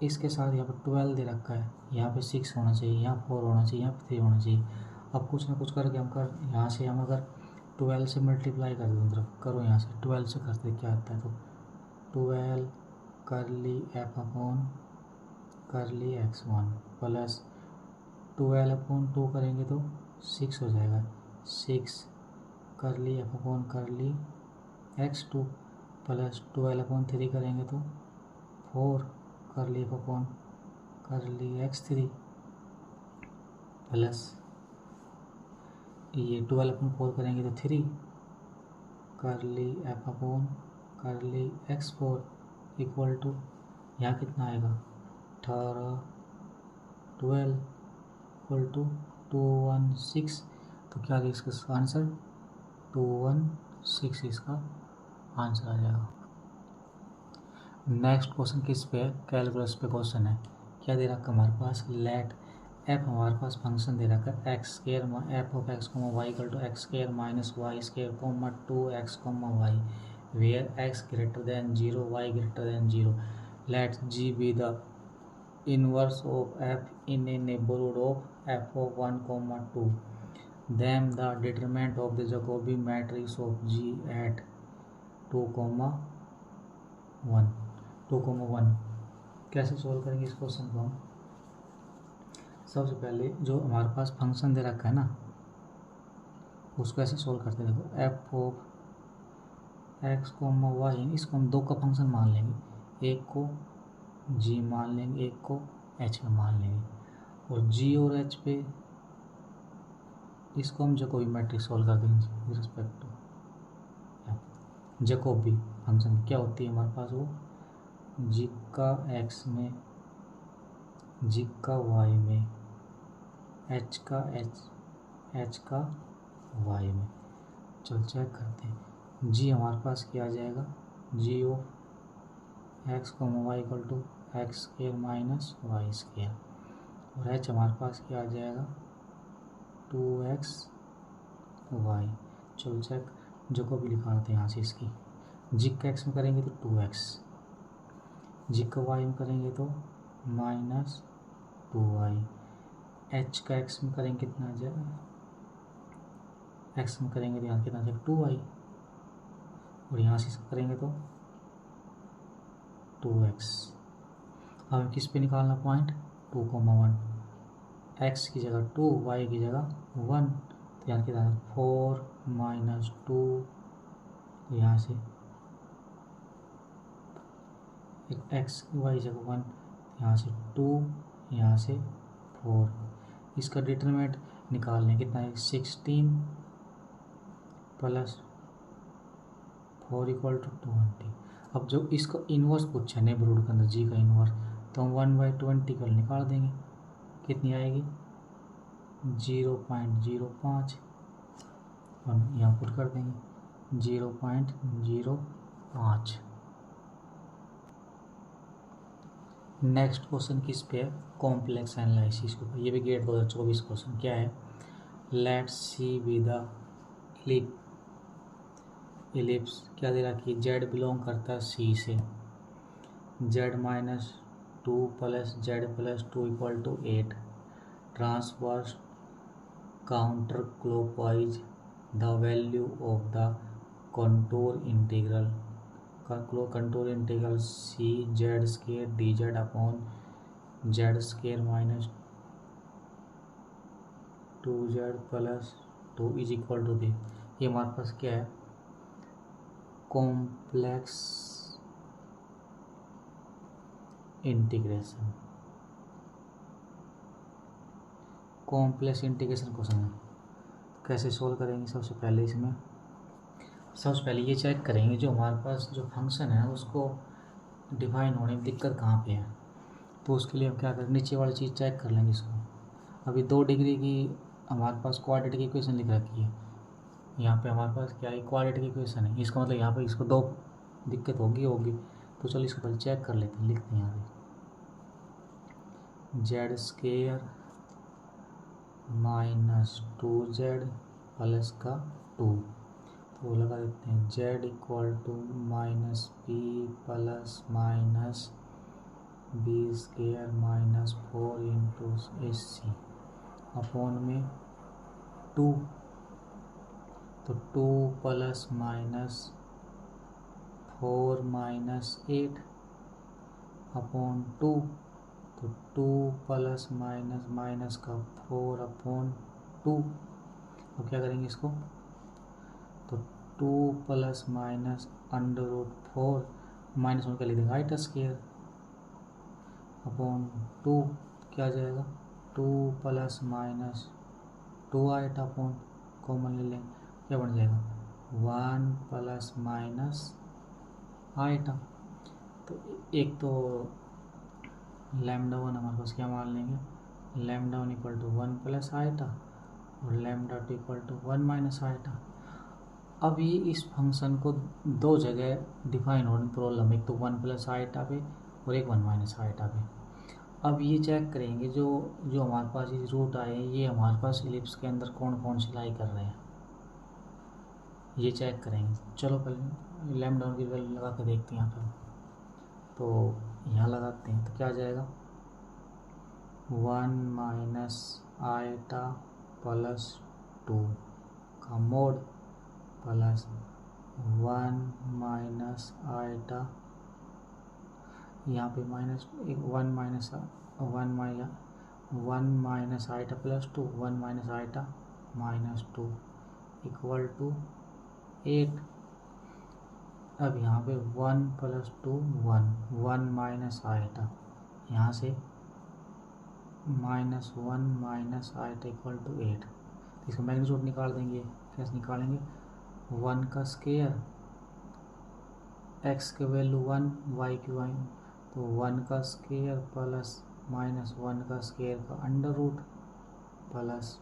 इसके साथ यहाँ पर 12 दे रखा है, यहाँ पे 6 होना चाहिए, यहाँ 4 होना चाहिए, यहाँ पे 3 होना चाहिए। अब कुछ ना कुछ करके हम कर, यहाँ से हम अगर 12 से मल्टीप्लाई कर दें, तरफ करो यहाँ से 12 से करते क्या आता है, तो 12 करली f अपॉन करली x1 प्लस 12 अपॉन 2 करेंगे तो 6 हो जाएगा, 6 करली f अपॉन करली x2 प्लस 12 अपॉन 3 करेंगे तो 4 करली f अपॉन करली x3 प्लस ये 12 अपॉन 4 करेंगे तो 3 करली f अपॉन करली x4 इक्वल टू यहाँ कितना आएगा 18 12 इक्वल टू 216। तो क्या आ गया इसका आंसर, 216 इसका आंसर आ जाएगा। नेक्स्ट क्वेश्चन किस पे है, कैलकुलस पे क्वेश्चन है। क्या दे रखा हमारे पास, लेट f हमारे पास फंक्शन दे रखा है x square f of x, y equal to x square minus y square 2x, y where x greater than 0, y greater than 0. Let g be the inverse of f in a neighborhood of f of 1, 2. Then the determinant of the Jacobi matrix of g at 2, 1 कैसे सोल्व करेंगे इस क्वेश्चन को हम। सबसे पहले जो हमारे पास फंक्शन दे रखा है ना, उसको ऐसे सोल्व करते हैं। देखो f ऑफ x, y, इसको हम दो का फंक्शन मान लेंगे, एक को g मान लेंगे, एक को h में मान लेंगे। और g और h पे इसको हम जैकोबी मैट्रिक्स सोल्व कर देंगे रिस्पेक्ट टू जैकोबी फंक्शन। क्या होती है हमारे पास वो, g का x में, g का y में, h का y में। चल चेक करते हैं, g हमारे पास क्या आ जाएगा, g of x, y equal to x square minus y square और एच हमारे पास क्या आ जाएगा 2x y। चलो चेक, जो को भी लिखा था यहाँ से इसकी, जिक का एक्स में करेंगे तो 2x, जिक का वाई में करेंगे तो -2y, एच का एक्स में करेंगे कितना आ जाएगा, एक्स में करेंगे तो यहाँ कितना आ जाएगा 2y, और यहाँ से इसका करेंगे तो 2x। हमें किस पे निकालना पॉइंट 2,1, एक्स की जगह 2, वाई की जगह 1, तो यहाँ कितना 4 - 2, तो यहाँ से एक एक्स वाई जगह 1, यहाँ से 2, यहाँ से 4। इसका डिटरमिनेंट निकालने कितना है 16 + 4 = 20। अब जो इसको इन्वर्स पूछा है नेबरहुड के अंदर जी का इन्वर्स, तो हम 1/20 कल निकाल देंगे, कितनी आएगी 0.05, हम यहाँ पुट कर देंगे 0.05। नेक्स्ट क्वेश्चन किस पे है, कॉम्प्लेक्स एनालिसिस के ऊपर, ये भी गेट 2024 क्वेश्चन। क्या है, let's see with the ellipse क्या दे रहा कि जेड बिलोंग करता है सी से, Z -2 + Z + 2 = 8, transverse counter clockwise the value of the contour integral C Z square D Z upon Z square -2z + 2 = दे। ये हमारे पास क्या है, complex integration, complex integration question है। कैसे सोल्व करेंगे, सबसे पहले ये चेक करेंगे जो हमारे पास जो फंक्शन है उसको डिफाइन होने में दिक्कत कहाँ पे है। तो उसके लिए हम क्या करें, नीचे वाली चीज़ चेक कर लेंगे इसको। अभी 2 डिग्री की हमारे पास क्वाड्रेटिक इक्वेशन लिख रखी है, यहाँ पे हमारे पास क्या है क्वाड्रेटिक इक्वेशन है, इसका मतलब यहाँ पे इसको 2 दिक्कत होगी। तो चलो इसको पहले चेक कर लेते हैं, लिखते हैं यहाँ पे जेड स्क्वायर -2z + 2, तो लगा देते हैं z = -p + -b² -4 × AC upon में 2, तो 2 + -4 - 8 अपॉन 2, तो 2 + -4 अपॉन 2। अब क्या करेंगे इसको, तो 2 + -√4 -1 का लिख देंगे आइटा स्क्वायर अपॉन 2, क्या आ जाएगा 2 + -2 आइटा अपॉन कॉमन ले लेंगे, क्या बन जाएगा 1 ± आइटा। तो एक तो λ1 हमारे पास क्या मान लेंगे, λ1 = 1 + आइटा और λ2 = 1 - आइटा। अब ये इस फंक्शन को 2 जगह डिफाइन होने प्रॉब्लम, एक तो 1 + आइटा पे और एक 1 - आइटा पे। अब ये चेक करेंगे जो हमारे पास ये रूट आए हैं, ये हमारे पास इलिप्स के अंदर कौन कौन सी लाई कर रहे हैं, ये चेक करेंगे। चलो पहले λ1 की वैल्यू लगा कर देखते हैं यहाँ पर, तो यहाँ लगाते हैं तो क्या आ जाएगा 1 - आइटा + 2 का मोड प्लस 1 - आइटा, यहाँ पे -1 - आइटा + 2 1 - आइटा -2 = 8। अब यहाँ पे 1 + 2 1 - आइटा, यहाँ से -1 - आइटा = 8। इसका मैग्नीट्यूड निकाल देंगे, कैसे निकालेंगे 1 का स्क्वायर, x के वैल्यू 1 y की वैल्यू, तो 1 का स्क्वायर प्लस -1 का स्क्वायर का अंडर रूट प्लस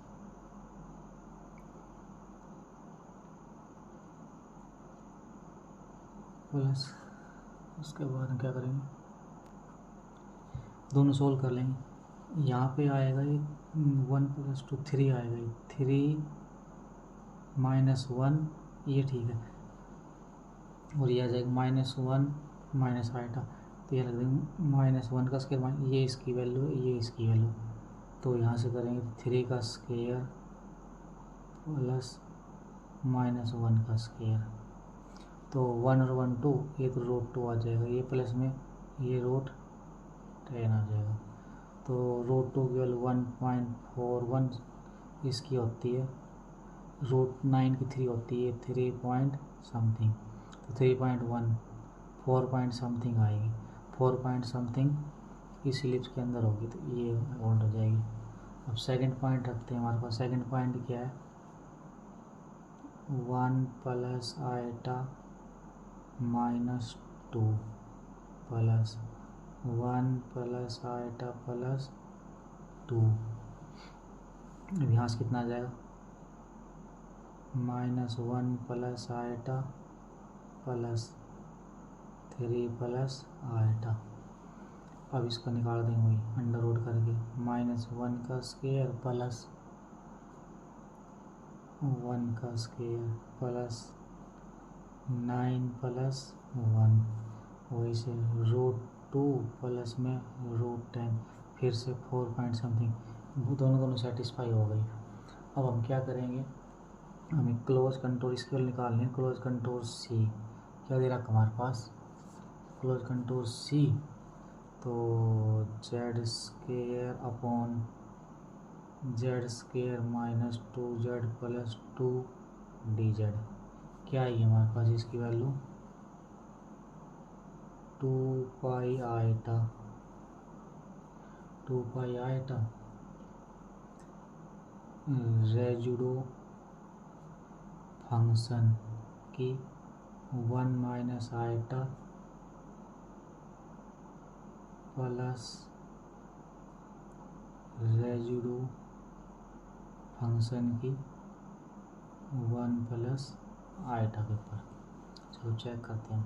उसके बाद हम क्या करेंगे, दोनों सोल्व कर लेंगे। यहाँ पे आएगा ये 1 + 2 3 आएगा, ये 3 - 1 ये ठीक है, और ये आ जाएगा -1 माइनस आइटा, तो ये लग देंगे -1 का स्केयर, ये इसकी वैल्यू है, ये इसकी वैल्यू, तो यहाँ से करेंगे 3 का स्केयर प्लस -1 का स्केयर, तो 1 और 1 2, ये तो √2 आ जाएगा, ये प्लस में ये √10 आ जाएगा, तो √2 की वैल्यू 1.41 इसकी होती है, √9 की 3 होती है 3 पॉइंट समथिंग, तो 3.1 4 पॉइंट समथिंग आएगी, 4 पॉइंट समथिंग इस इलिप्स के अंदर होगी, तो ये होल्ड हो जाएगी। अब सेकंड पॉइंट रखते हैं, हमारे पास सेकंड पॉइंट क्या है, 1 + आइटा -2 प्लस 1 + आइटा +2, अब यहाँ से कितना आ जाएगा, -1 + आइटा +3 + आइटा, अब इसको निकाल देंगे वही अंडर रूट करके, -1 का स्केयर प्लस 1 का स्केयर प्लस 9 + 1, वही से √2 प्लस में √10, फिर से 4 पॉइंट समथिंग, दोनों सेटिस्फाई हो गई। अब हम क्या करेंगे, हमें क्लोज कंट्रोल इसके लिए निकालने, क्लोज कंट्रोल सी क्या दे रखा हमारे पास, क्लोज कंट्रोल सी, तो z² upon z² - 2z + 2dz, क्या है हमारे पास इसकी वैल्यू 2π आइटा, 2π आइटा रेजिडो फंक्शन की 1 - आइटा प्लस रेजिडो फंक्शन की 1 + आइटा के ऊपर। चलो चेक करते हैं,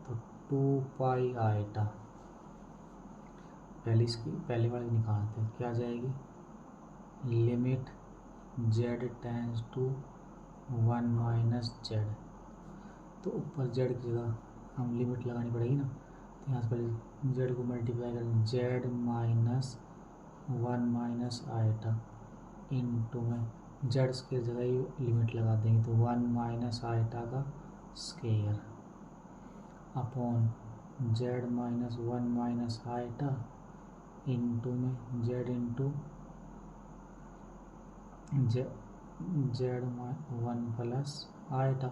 तो 2π आइटा, पहली वाली निकालते हैं, क्या आ जाएगी, limit z tends to 1 - z, तो ऊपर z की जगह हम लिमिट लगानी पड़ेगी ना, तो यहाँ से पहले z को मल्टीप्लाई करेंगे, z - 1 - आइटा इंटू में z की जगह ही लिमिट लगा देंगे, तो 1 - आइटा का square upon z - 1 - eta into में z into z1 plus eta,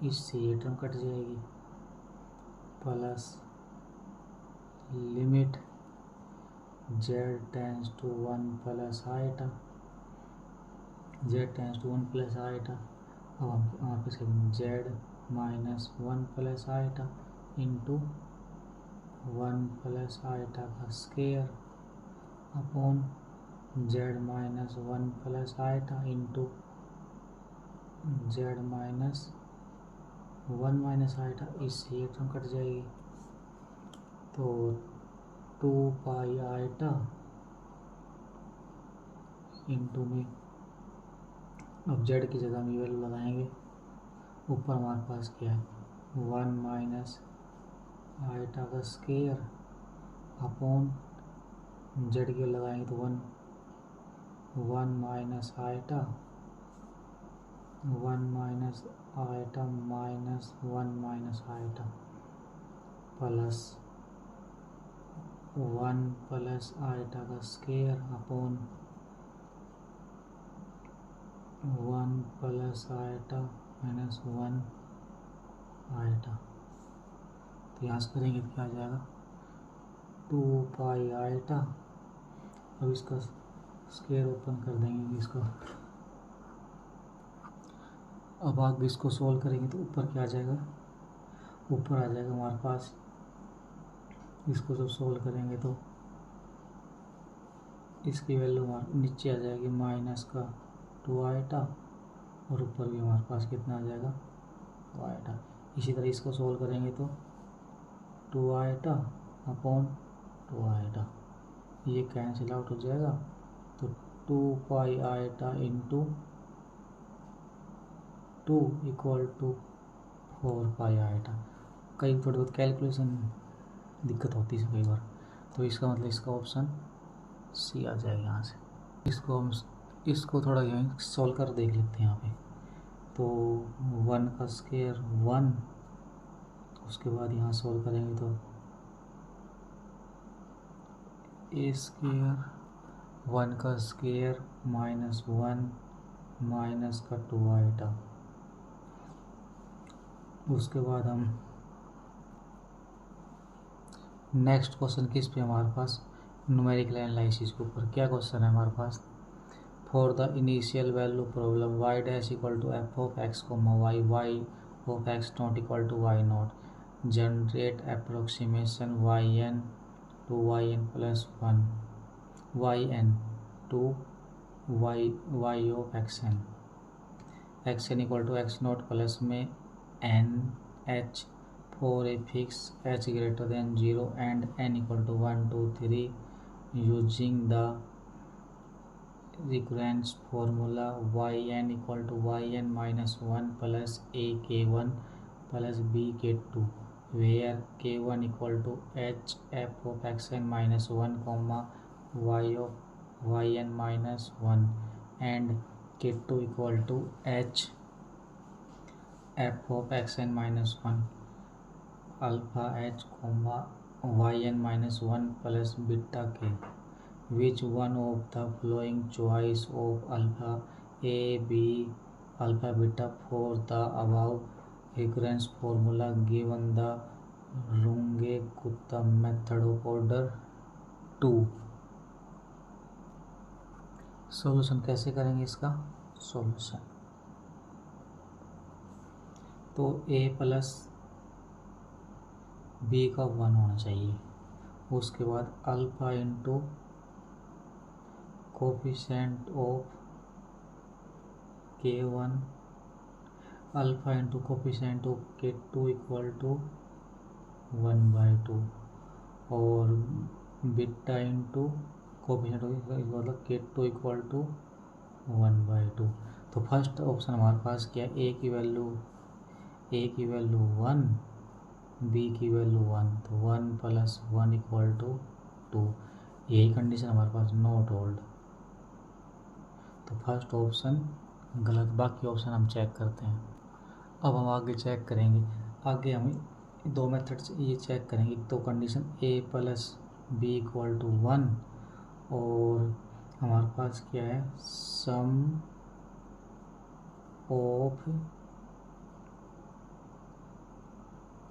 इससे ये टर्म कट जाएगी, plus limit z tends to 1 + eta, z tends to 1 + eta, अब हम यहाँ पे z - 1 + आइटा इंटू 1 + आइटा का square upon z - 1 + eta into z - 1 - eta, इससे ये टर्म कट जाएगी, तो 2π आइटा इंटू में, अब z की जगह में वैल्यू लगाएंगे, ऊपर हमारे पास क्या है 1 - आइटा का स्केयर अपॉन z की लगाएंगे तो 1 - eta 1 - eta minus 1 - eta plus 1 + eta का square upon 1 + eta minus 1 eta, तो यहाँ से करेंगे तो क्या आ जाएगा 2π आइटा, अब इसका स्केयर ओपन कर देंगे इसका, अब आगे इसको सोल्व करेंगे तो ऊपर क्या आ जाएगा, ऊपर आ जाएगा हमारे पास, इसको जब सोल्व करेंगे तो इसकी वैल्यू नीचे आ जाएगी -2 आइटा, और ऊपर भी हमारे पास कितना आ जाएगा 2 आइटा। इसी तरह इसको सोल्व करेंगे तो 2 आइटा अपॉन 2 आइटा, ये कैंसिल आउट हो जाएगा, तो 2 पाई आईटा इंटू 2 इक्वल टू 4 पाई आईटा। कई थोड़ी बहुत कैलकुलेशन दिक्कत होती है कई बार, तो इसका मतलब इसका ऑप्शन सी आ जाएगा यहाँ से। इसको थोड़ा यहाँ सॉल्व कर देख लेते हैं यहाँ पे। तो 1 का स्क्वायर 1, उसके बाद यहाँ सॉल्व करेंगे तो ए स्क्वायर 1 का स्क्वायर माइनस 1 माइनस का 2 आइटा। उसके बाद हम नेक्स्ट क्वेश्चन किस पे हमारे पास न्यूमेरिकल एनालिसिस के ऊपर क्या क्वेश्चन है हमारे पास। For the initial value problem y dash equal to F of X comma Y Y of X not equal to Y not generate approximation Y N to Y N plus 1 Y N to Y of X N equal to X not plus में N H for a fixed h greater than 0 and n equal to 1 2 3 using the recurrence formula yn equal to yn minus 1 plus a k1 plus b k2 where k1 equal to h f of xn minus 1 comma y of yn minus 1 and k2 equal to h f of xn minus 1 alpha H comma Y N minus 1 plus beta K which one of the following choice of alpha A B alpha beta for the above recurrence formula given the Runge Kutta method of order 2। Solution कैसे करेंगे इसका सॉल्यूशन, तो ए प्लस बी का 1 होना चाहिए। उसके बाद alpha into coefficient of k1 alpha into coefficient of k2 equal to 1/2 और बीटा इंटू कोफिशेंट मतलब k2 इक्वल टू 1/2। तो फर्स्ट ऑप्शन हमारे पास क्या, ए की वैल्यू 1 बी की वैल्यू 1, तो 1 प्लस 1 इक्वल टू 2। यही कंडीशन हमारे पास नॉट होल्ड, तो फर्स्ट ऑप्शन गलत। बाकी ऑप्शन हम चेक करते हैं। अब हम आगे चेक करेंगे, आगे हम दो मेथड से ये चेक करेंगे। तो condition A plus B equal to 1 और हमारे पास क्या है sum of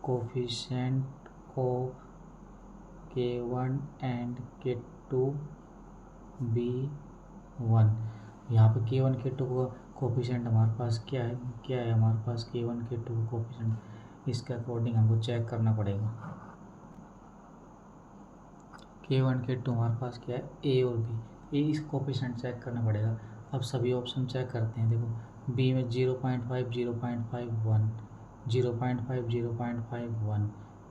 coefficient of k1 and k2 be 1। यहाँ पे k1 k2 का कोफिशिएंट हमारे पास क्या है हमारे पास k1 k2 का कोफिशिएंट, इसके अकॉर्डिंग हमको चेक करना पड़ेगा। k1 k2 हमारे पास क्या है ए और बी, ए इस कोफिशिएंट चेक करना पड़ेगा। अब सभी ऑप्शन चेक करते हैं। देखो बी में 0.5 0.51 0.5 0.51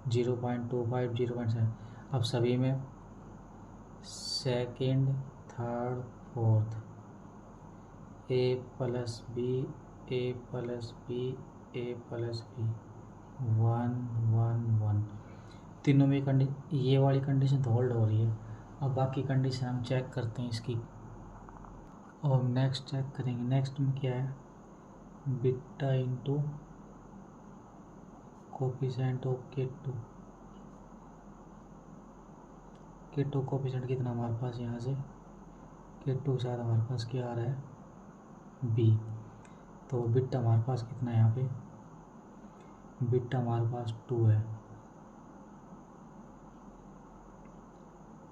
0.25 0.7। अब सभी में सेकेंड थर्ड फोर्थ ए प्लस बी ए प्लस बी ए प्लस बी 1 1 1, तीनों में ये वाली कंडीशन तो होल्ड हो रही है। अब बाकी कंडीशन हम चेक करते हैं इसकी, और नेक्स्ट चेक करेंगे। नेक्स्ट में क्या है beta into coefficient of k2 coefficient कितना हमारे पास यहाँ से k2 के साथ हमारे पास क्या आ रहा है b, तो बीटा हमारे पास कितना है यहाँ पे बीटा हमारे पास 2 है।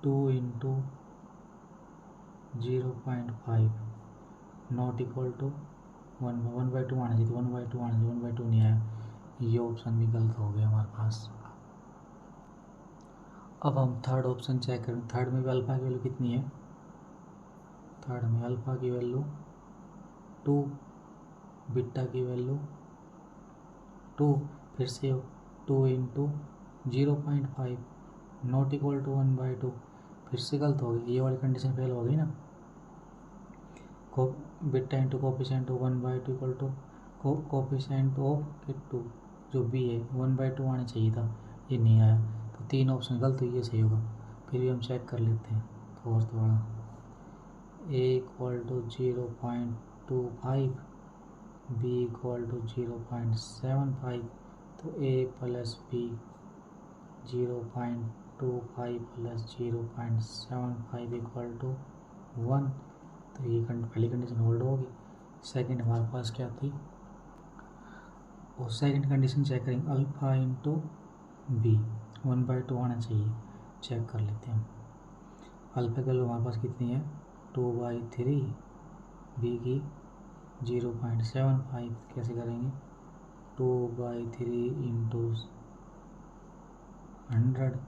2 इंटू 0.5 नॉट इक्वल टू 1/2 आना चाहिए, 1/2 नहीं आया, ये ऑप्शन भी गलत हो गया हमारे पास। अब हम थर्ड ऑप्शन चेक करें। थर्ड में भी अल्फा की वैल्यू कितनी है, थर्ड में अल्फा की वैल्यू 2, बीटा की वैल्यू 2, फिर से 2 इंटू 0.5 नॉट इक्वल टू 1/2, फिर से गलत हो गई, ये वाली कंडीशन फेल हो गई ना। Beta into coefficient of 1/2 equal to coefficient of 2 जो बी है 1/2 आना चाहिए था, ये नहीं आया, तो 3 ऑप्शन गलत हुई, ये सही होगा। फिर भी हम चेक कर लेते हैं फोर्थ वाला। A equal to 0.25, B equal to 0.75, तो A plus B 0.25 plus 0.75 equal to 1, तो ये पहली कंडीशन होल्ड होगी। सेकंड हमारे पास क्या थी, और सेकंड कंडीशन चेक करेंगे, अल्फा इंटू बी 1/2 आना चाहिए, चेक कर लेते हैं। अल्फा की वैल्यू हमारे पास कितनी है 2/3, बी की 0.75, कैसे करेंगे 2/3 इंटू 100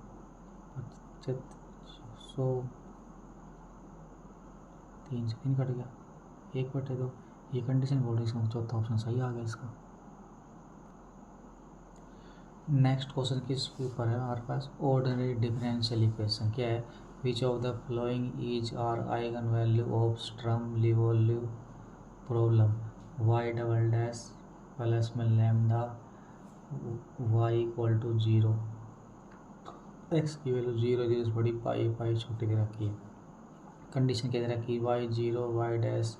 100, 3 से 3 कट गया, 1/2, ये कंडीशन बोल रही है, इसका चौथा ऑप्शन सही आ गया इसका। नेक्स्ट क्वेश्चन किस ऊपर है हमारे पास, ऑर्डिनरी डिफरेंशियल इक्वेशन क्या है, which of the following is are eigen value of Sturm Liouville problem, Y double dash plus में lambda Y equal to 0, X की वैल्यू 0 से बड़ी, पाई छोटी दे रखी है, कंडीशन क्या दे रखी है वाई 0 वाई डैश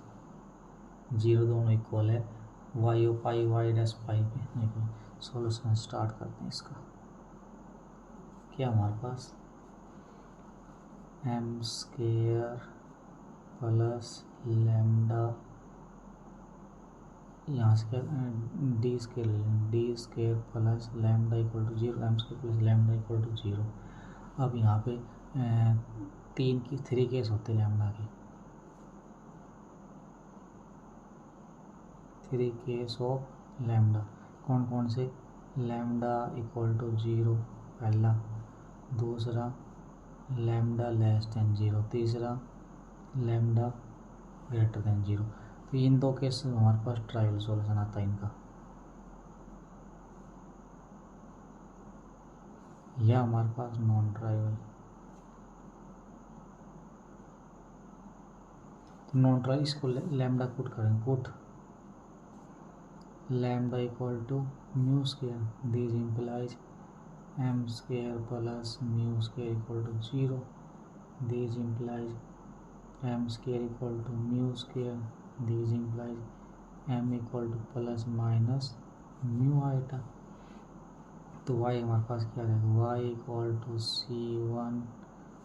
0 दोनों इक्वल है, Y O pi Y dash pi पे इक्वल। सॉल्यूशन स्टार्ट करते हैं इसका। क्या हमारे पास एम स्क्वायर प्लस लैम्डा, यहाँ से क्या D square plus lambda equal to 0, M square plus lambda equal to 0। अब यहाँ पे 3 केस होते हैं लैम्डा के, 3 केस ऑफ लैम्डा, कौन कौन से, लैम्डा इक्वल टू 0 पहला, दूसरा लैम्डा लेस देन 0, तीसरा लैम्डा ग्रेटर देन 0। तो इन 2 केस हमारे पास ट्रायवल सॉल्यूशन आता है इनका, यह हमारे पास नॉन ट्रायवल। तो नॉन ट्रायवल इसको लैम्डा पुट करेंगे, put lambda equal to mu square, this implies M square plus mu square equal to 0, this implies M square equal to mu square, this implies M equal to plus minus mu eta. तो y हमारे पास क्या रहेगा, y इक्वल टू C1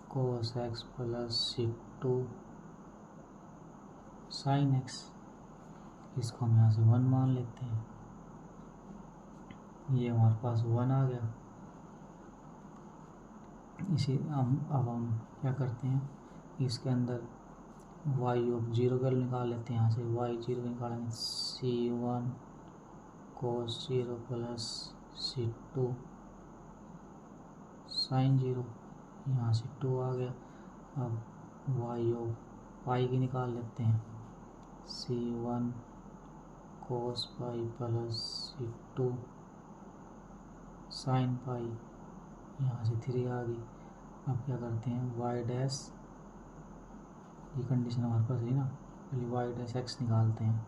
cos x plus C2 sin x, इसको हम यहाँ से 1 मान लेते हैं, ये हमारे पास 1 आ गया। इसी अब हम क्या करते हैं, इसके अंदर y ऑफ 0 का निकाल लेते हैं, यहाँ से y 0 निकालेंगे, C1 cos 0 plus C2 sin 0, यहाँ से 2 आ गया। अब y ऑफ पाई की निकाल लेते हैं, C1 cos पाई प्लस C2 sin पाई, यहाँ से 3 आ गई। अब क्या करते हैं y डैश, ये कंडीशन हमारे पास है ना, पहले y डैश x निकालते हैं,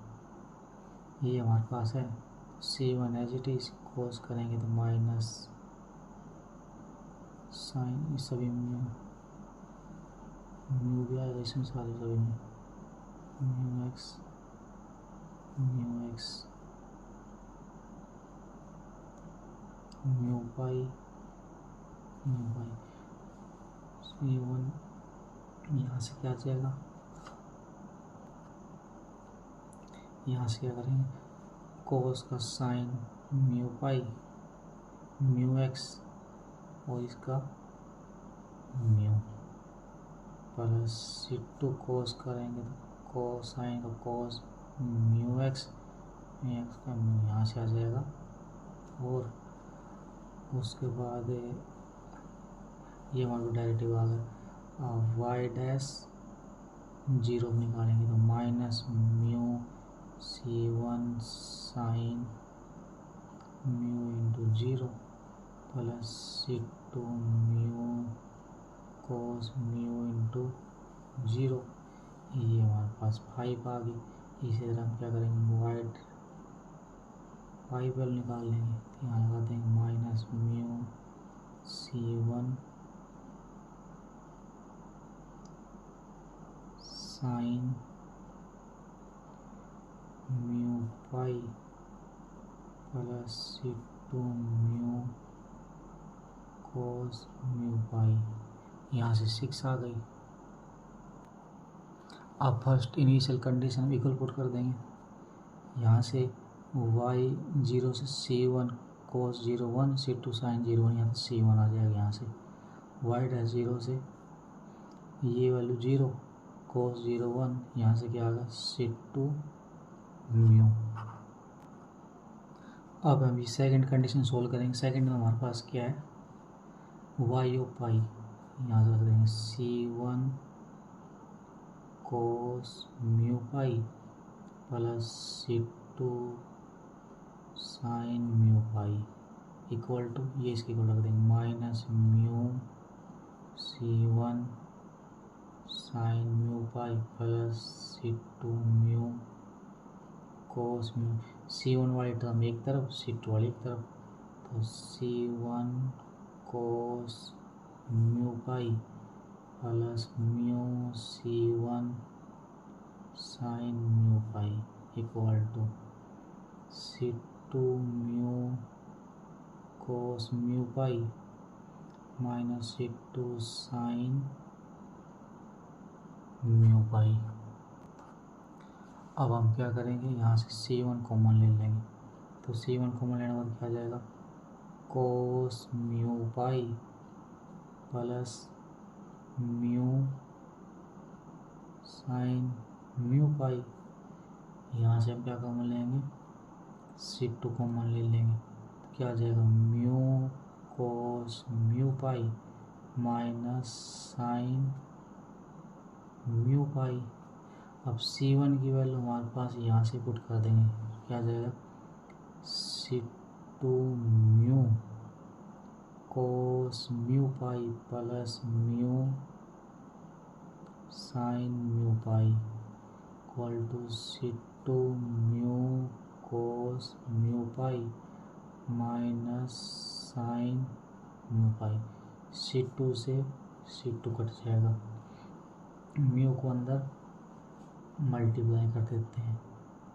ये हमारे पास है C1 एज इट इज, कोस करेंगे तो माइनस साइन, इस सभी म्यू भी आएगा इसमें, सारे सभी में म्यू एक्स म्यू पाई C1, यहाँ से क्या जाएगा, यहाँ से क्या करेंगे कोस का sine mu pi mu x, और इसका म्यू प्लस C2 कोस करेंगे तो कोसाइन का कोस म्यू एक्स का म्यू, यहाँ से आ जाएगा। और उसके बाद ये हमारा डायरेक्टिव आ गया, वाई डैश 0 निकालेंगे तो minus mu C1 sine mu into 0 plus C2 mu cos mu into 0, ये हमारे पास 5 आ गई। इसी तरह हम क्या करेंगे, वाइड 5 वैल्यू निकाल लेंगे, तो यहाँ लगा देंगे minus mu C1 sine mu pi plus C2 mu cos mu pi. यहाँ से 6 आ गई। अब first initial condition equal put कर देंगे। यहाँ से y 0 से C1 कोस 0 1, C2 साइन 0 1, यहाँ से C1 आ जाएगा। यहाँ से y डैश 0 से ये वैल्यू 0 कोस 0 1, यहाँ से क्या आ गया C2 म्यू। अब हम ये सेकंड कंडीशन सोल्व करेंगे। सेकंड में हमारे पास क्या है, y ऑफ पाई, यहाँ से रख देंगे C1 cos mu pi plus C2 sine mu pi equal to, ये इसके इक्वल रख देंगे minus mu C1 sine mu pi plus C2 mu cos mu. C1 वाली टर्म एक तरफ, C2 वाली एक तरफ, तो C1 cos mu pi plus mu C1 sine mu pi equal to C2 mu cos mu pi minus C2 sine mu pi. अब हम क्या करेंगे, यहाँ से C1 कॉमन ले लेंगे, तो C1 कॉमन लेने के बाद क्या जाएगा, cos mu pi plus mu sine mu pi. यहाँ से हम क्या कॉमन लेंगे, C2 कॉमन ले लेंगे, तो क्या आ जाएगा mu cos mu pi minus sine mu pi. अब C1 की वैल्यू हमारे पास यहाँ से पुट कर देंगे, क्या आ जाएगा C2 mu cos mu pi plus mu sine mu pi equal to C2 mu cos mu pi minus sine mu pi. C2 से C2 कट जाएगा, म्यू को अंदर मल्टीप्लाई कर देते हैं,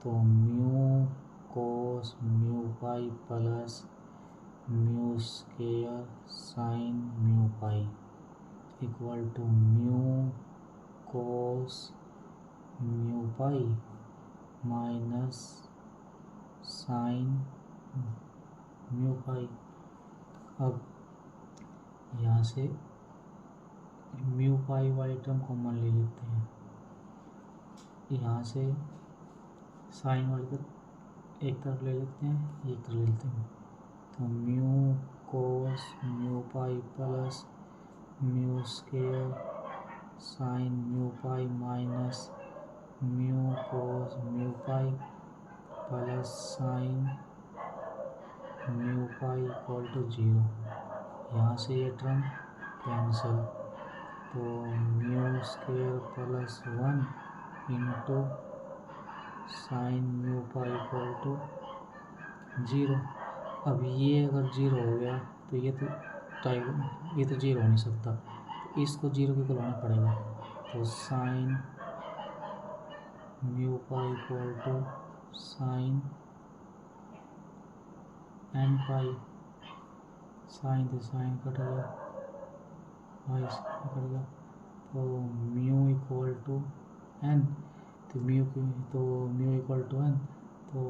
तो mu cos mu pi plus mu square sine mu pi equal to mu cos mu pi minus sine mu pi. अब यहाँ से म्यू पाई वाली टर्म कॉमन ले लेते हैं, यहाँ से साइन वाली को एक तरफ ले लेते हैं, एक तरफ ले लेते हैं, तो mu cos mu pi plus mu square sine mu pi minus mu cos mu pi plus sine mu pi equal to 0। यहाँ से ये टर्म कैंसिल, तो mu square plus 1 into sine mu pi equal to 0। अब ये अगर 0 हो गया तो ये तो 0 हो नहीं सकता, तो इसको 0 के लाना पड़ेगा, तो sine mu pi equal to sine N pi, sine से साइन कट गया, पाई से कट गया, तो म्यू इक्वल टू एन, तो म्यू इक्वल टू एन, तो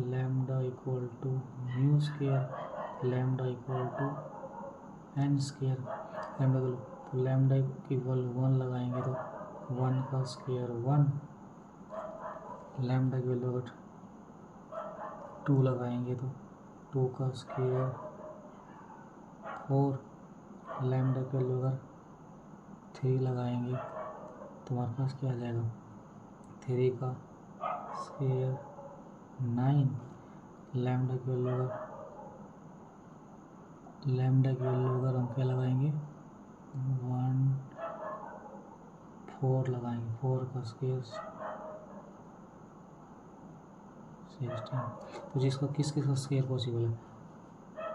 lambda equal to mu square, lambda equal to N square, lambda equal 1 लगाएंगे तो 1 का स्क्वायर 1, लैम्डा की वैल्यू अगर 2 लगाएंगे तो 2 का स्क्वायर 4, लैम्डा की वैल्यू अगर 3 लगाएंगे तो हमारे पास क्या आ जाएगा 3 का स्क्वायर 9, लैम्डा की वैल्यू अगर हम क्या लगाएंगे 1 4 लगाएंगे, 4 का स्क्वायर 16। तो जिसका किस किस का स्क्वायर पॉसिबल है,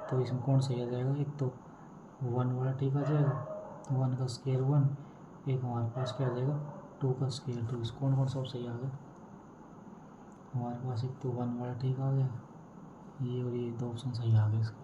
तो इसमें कौन सही आ जाएगा, एक तो 1 वाला ठीक आ जाएगा, 1 का स्क्वायर 1, एक हमारे पास क्या आ जाएगा 2 का स्क्वायर 2। इस कौन कौन सा सही आ गया हमारे पास, एक तो 1 वाला ठीक आ गया ये, और ये 2 ऑप्शन सही आ गए इसके।